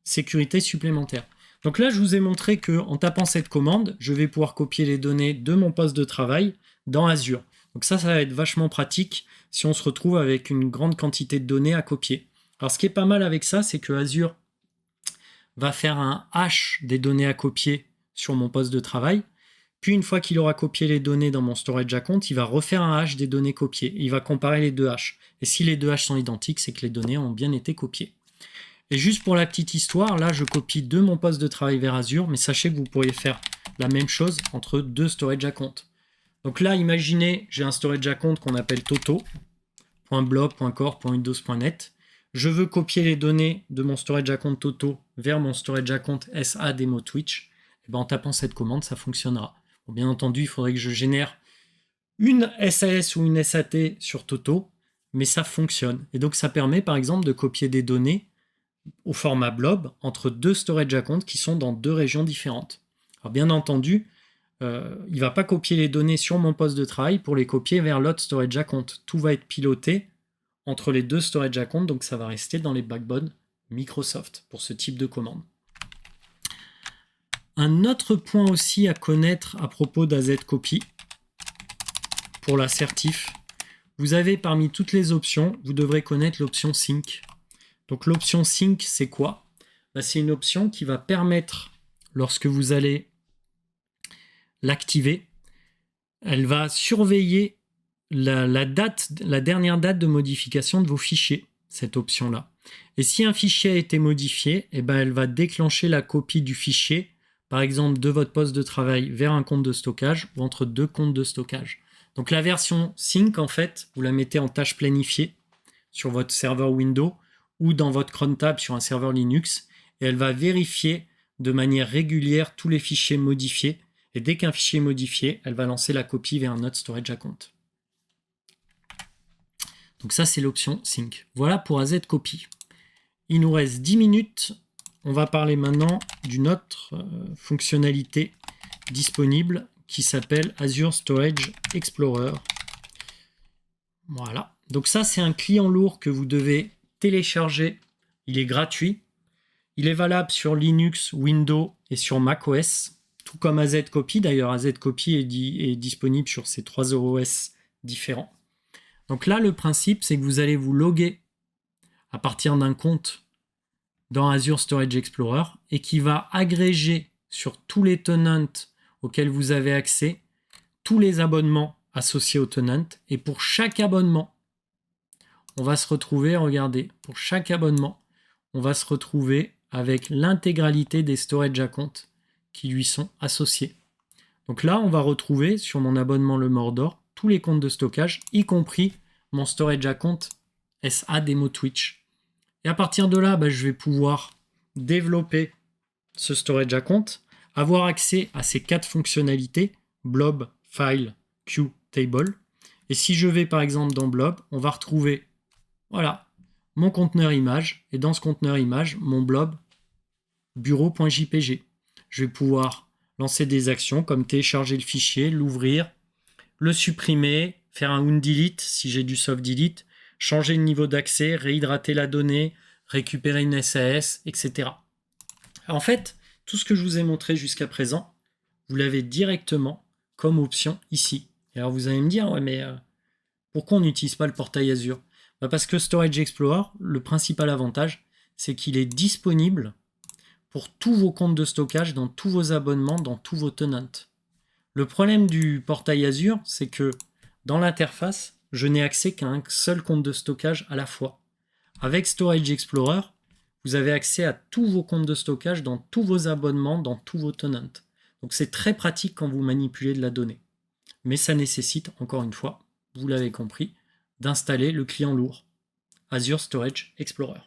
sécurité supplémentaire. Donc là, je vous ai montré qu'en tapant cette commande, je vais pouvoir copier les données de mon poste de travail dans Azure. Donc ça va être vachement pratique si on se retrouve avec une grande quantité de données à copier. Alors ce qui est pas mal avec ça, c'est que Azure va faire un hash des données à copier sur mon poste de travail. Puis une fois qu'il aura copié les données dans mon storage account, il va refaire un hash des données copiées. Il va comparer les deux hashes. Et si les deux hashes sont identiques, c'est que les données ont bien été copiées. Et juste pour la petite histoire, là je copie de mon poste de travail vers Azure, mais sachez que vous pourriez faire la même chose entre deux storage accounts. Donc là, imaginez, j'ai un storage account qu'on appelle toto.blob.core.windows.net. Je veux copier les données de mon storage account Toto vers mon storage account SA Demo Twitch. Et ben, en tapant cette commande, ça fonctionnera. Bon, bien entendu, il faudrait que je génère une SAS ou une SAT sur Toto, mais ça fonctionne. Et donc ça permet par exemple de copier des données au format blob entre deux storage accounts qui sont dans deux régions différentes. Alors bien entendu, il ne va pas copier les données sur mon poste de travail pour les copier vers l'autre storage account. Tout va être piloté entre les deux storage accounts, donc ça va rester dans les backbones Microsoft pour ce type de commande. Un autre point aussi à connaître à propos d'AZCopy, pour l'assertif, vous avez parmi toutes les options, vous devrez connaître l'option Sync. Donc l'option Sync, c'est quoi? C'est une option qui va permettre, lorsque vous allez l'activer, elle va surveiller la dernière date de modification de vos fichiers, cette option-là. Et si un fichier a été modifié, elle va déclencher la copie du fichier, par exemple de votre poste de travail vers un compte de stockage ou entre deux comptes de stockage. Donc la version Sync, en fait, vous la mettez en tâche planifiée sur votre serveur Windows ou dans votre cron tab sur un serveur Linux, et elle va vérifier de manière régulière tous les fichiers modifiés, et dès qu'un fichier est modifié, elle va lancer la copie vers un autre storage account. Donc ça, c'est l'option Sync. Voilà pour AZCopy. Il nous reste 10 minutes. On va parler maintenant d'une autre fonctionnalité disponible qui s'appelle Azure Storage Explorer. Voilà. Donc ça, c'est un client lourd que vous devez télécharger. Il est gratuit. Il est valable sur Linux, Windows et sur macOS, tout comme AZCopy. D'ailleurs, AZCopy est disponible sur ces 3 OS différents. Donc là, le principe, c'est que vous allez vous loguer à partir d'un compte dans Azure Storage Explorer et qui va agréger sur tous les tenants auxquels vous avez accès tous les abonnements associés au tenant. Et pour chaque abonnement, on va se retrouver, regardez, pour chaque abonnement, on va se retrouver avec l'intégralité des storage accounts qui lui sont associés. Donc là, on va retrouver sur mon abonnement Le Mordor tous les comptes de stockage, y compris mon storage account SA Demo Twitch. Et à partir de là, je vais pouvoir développer ce storage account, avoir accès à ces 4 fonctionnalités, Blob, File, Queue, Table. Et si je vais par exemple dans Blob, on va retrouver voilà, mon conteneur image, et dans ce conteneur image, mon blob bureau.jpg. Je vais pouvoir lancer des actions comme télécharger le fichier, l'ouvrir, le supprimer, faire un undelete si j'ai du soft delete, changer le niveau d'accès, réhydrater la donnée, récupérer une SAS, etc. En fait, tout ce que je vous ai montré jusqu'à présent, vous l'avez directement comme option ici. Et alors vous allez me dire, ouais, mais pourquoi on n'utilise pas le portail Azure? Parce que Storage Explorer, le principal avantage, c'est qu'il est disponible pour tous vos comptes de stockage, dans tous vos abonnements, dans tous vos tenants. Le problème du portail Azure, c'est que dans l'interface, je n'ai accès qu'à un seul compte de stockage à la fois. Avec Storage Explorer, vous avez accès à tous vos comptes de stockage, dans tous vos abonnements, dans tous vos tenants. Donc c'est très pratique quand vous manipulez de la donnée. Mais ça nécessite, encore une fois, vous l'avez compris, d'installer le client lourd, Azure Storage Explorer.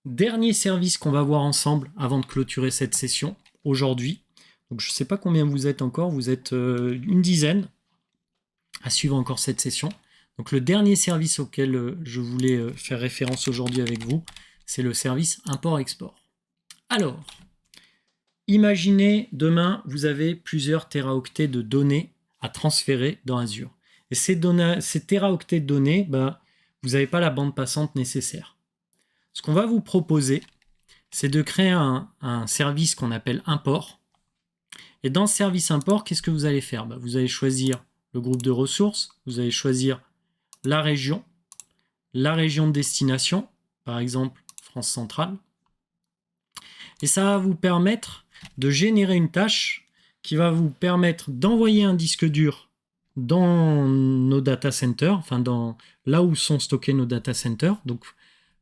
Dernier service qu'on va voir ensemble avant de clôturer cette session aujourd'hui. Donc je ne sais pas combien vous êtes encore, vous êtes une dizaine à suivre encore cette session. Donc le dernier service auquel je voulais faire référence aujourd'hui avec vous, c'est le service import-export. Alors, imaginez demain, vous avez plusieurs téraoctets de données à transférer dans Azure. Et ces téraoctets de données, vous n'avez pas la bande passante nécessaire. Ce qu'on va vous proposer, c'est de créer un service qu'on appelle import. Et dans ce service import, qu'est-ce que vous allez faire? Vous allez choisir le groupe de ressources, vous allez choisir la région de destination, par exemple France centrale. Et ça va vous permettre de générer une tâche qui va vous permettre d'envoyer un disque dur dans nos data centers, enfin là où sont stockés nos data centers, donc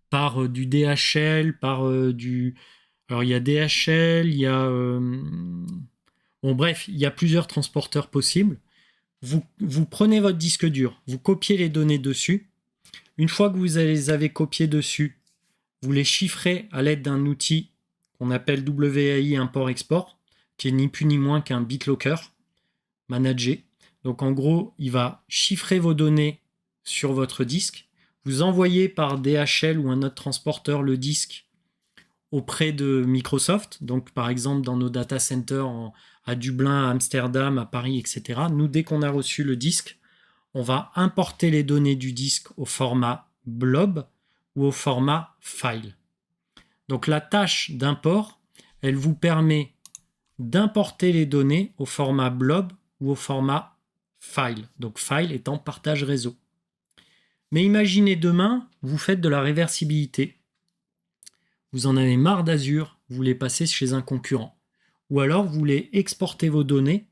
par du DHL, par du... Alors il y a DHL, il y a Bon, bref, il y a plusieurs transporteurs possibles. Vous prenez votre disque dur, vous copiez les données dessus. Une fois que vous les avez copiées dessus, vous les chiffrez à l'aide d'un outil qu'on appelle WAI import-export, qui est ni plus ni moins qu'un BitLocker managé. Donc en gros, il va chiffrer vos données sur votre disque, vous envoyez par DHL ou un autre transporteur le disque auprès de Microsoft, donc par exemple dans nos data centers à Dublin, à Amsterdam, à Paris, etc. Nous, dès qu'on a reçu le disque, on va importer les données du disque au format blob ou au format file. Donc la tâche d'import, elle vous permet d'importer les données au format blob ou au format file. Donc file étant partage réseau. Mais imaginez demain, vous faites de la réversibilité. Vous en avez marre d'Azure, vous voulez passer chez un concurrent. Ou alors vous voulez exporter vos données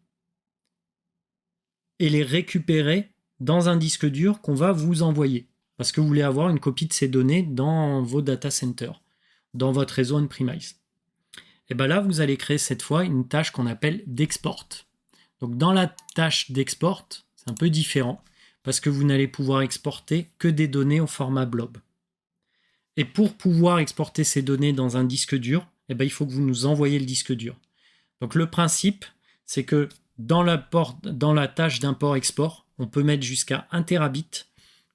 et les récupérer dans un disque dur qu'on va vous envoyer. Parce que vous voulez avoir une copie de ces données dans vos data centers, dans votre réseau on-premise. Et bien là, vous allez créer cette fois une tâche qu'on appelle d'export. Donc dans la tâche d'export, c'est un peu différent parce que vous n'allez pouvoir exporter que des données au format blob. Et pour pouvoir exporter ces données dans un disque dur, eh ben, il faut que vous nous envoyiez le disque dur. Donc le principe, c'est que dans la tâche d'import-export, on peut mettre jusqu'à 1 Tbit.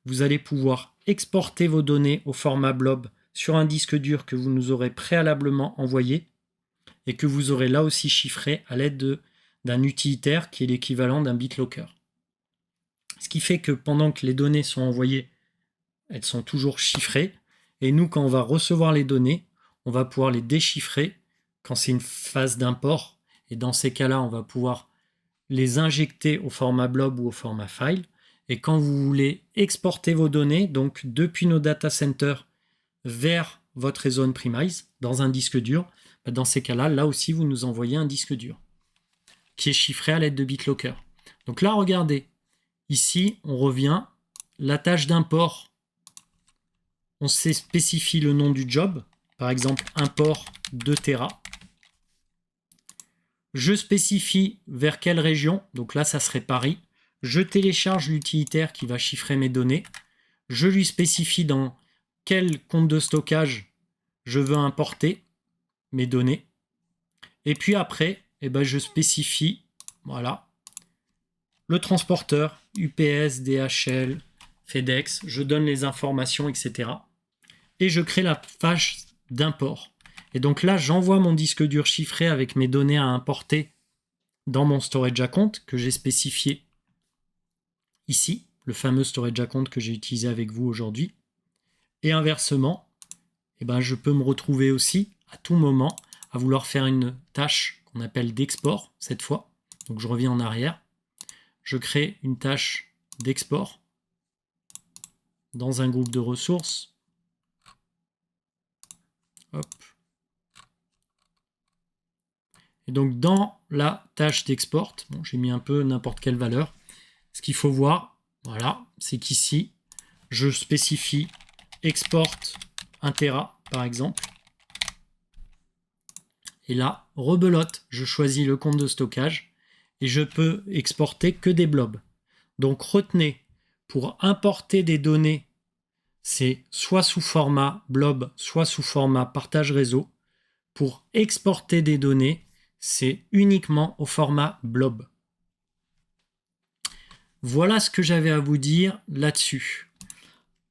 Vous allez pouvoir exporter vos données au format blob sur un disque dur que vous nous aurez préalablement envoyé et que vous aurez là aussi chiffré à l'aide d'un utilitaire qui est l'équivalent d'un BitLocker. Ce qui fait que pendant que les données sont envoyées, elles sont toujours chiffrées. Et nous, quand on va recevoir les données, on va pouvoir les déchiffrer quand c'est une phase d'import. Et dans ces cas-là, on va pouvoir les injecter au format blob ou au format file. Et quand vous voulez exporter vos données, donc depuis nos data centers vers votre réseau on-premise, dans un disque dur, dans ces cas-là, là aussi, vous nous envoyez un disque dur qui est chiffré à l'aide de BitLocker. Donc là, regardez, ici, on revient, la tâche d'import, on spécifie le nom du job, par exemple import 2 Tera. Je spécifie vers quelle région, donc là ça serait Paris. Je télécharge l'utilitaire qui va chiffrer mes données. Je lui spécifie dans quel compte de stockage je veux importer mes données. Et puis après, eh ben, je spécifie, voilà, le transporteur, UPS, DHL, FedEx, je donne les informations, etc. Et je crée la page d'import. Et donc là, j'envoie mon disque dur chiffré avec mes données à importer dans mon storage account que j'ai spécifié ici, le fameux storage account que j'ai utilisé avec vous aujourd'hui. Et inversement, eh ben, je peux me retrouver aussi à tout moment à vouloir faire une tâche qu'on appelle d'export cette fois. Donc je reviens en arrière. Je crée une tâche d'export dans un groupe de ressources. Hop. Et donc dans la tâche d'export, bon, j'ai mis un peu n'importe quelle valeur. Ce qu'il faut voir, voilà, c'est qu'ici, je spécifie export 1 Tera par exemple. Et là, rebelote, je choisis le compte de stockage et je peux exporter que des blobs. Donc retenez, pour importer des données, c'est soit sous format blob, soit sous format partage réseau. Pour exporter des données, c'est uniquement au format blob. Voilà ce que j'avais à vous dire là-dessus.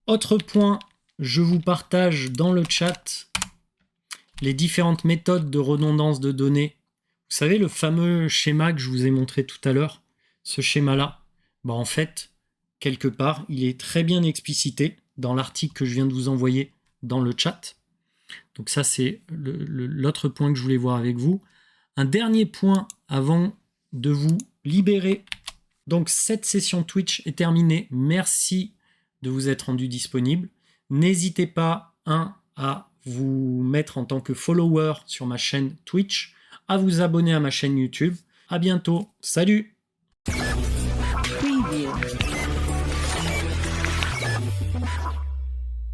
Autre point, je vous partage dans le chat les différentes méthodes de redondance de données. Vous savez, le fameux schéma que je vous ai montré tout à l'heure, ce schéma-là, en fait, quelque part, il est très bien explicité dans l'article que je viens de vous envoyer dans le chat. Donc ça, c'est l'autre point que je voulais voir avec vous. Un dernier point avant de vous libérer. Donc cette session Twitch est terminée. Merci de vous être rendu disponible. N'hésitez pas, à vous mettre en tant que follower sur ma chaîne Twitch, à vous abonner à ma chaîne YouTube. À bientôt. Salut!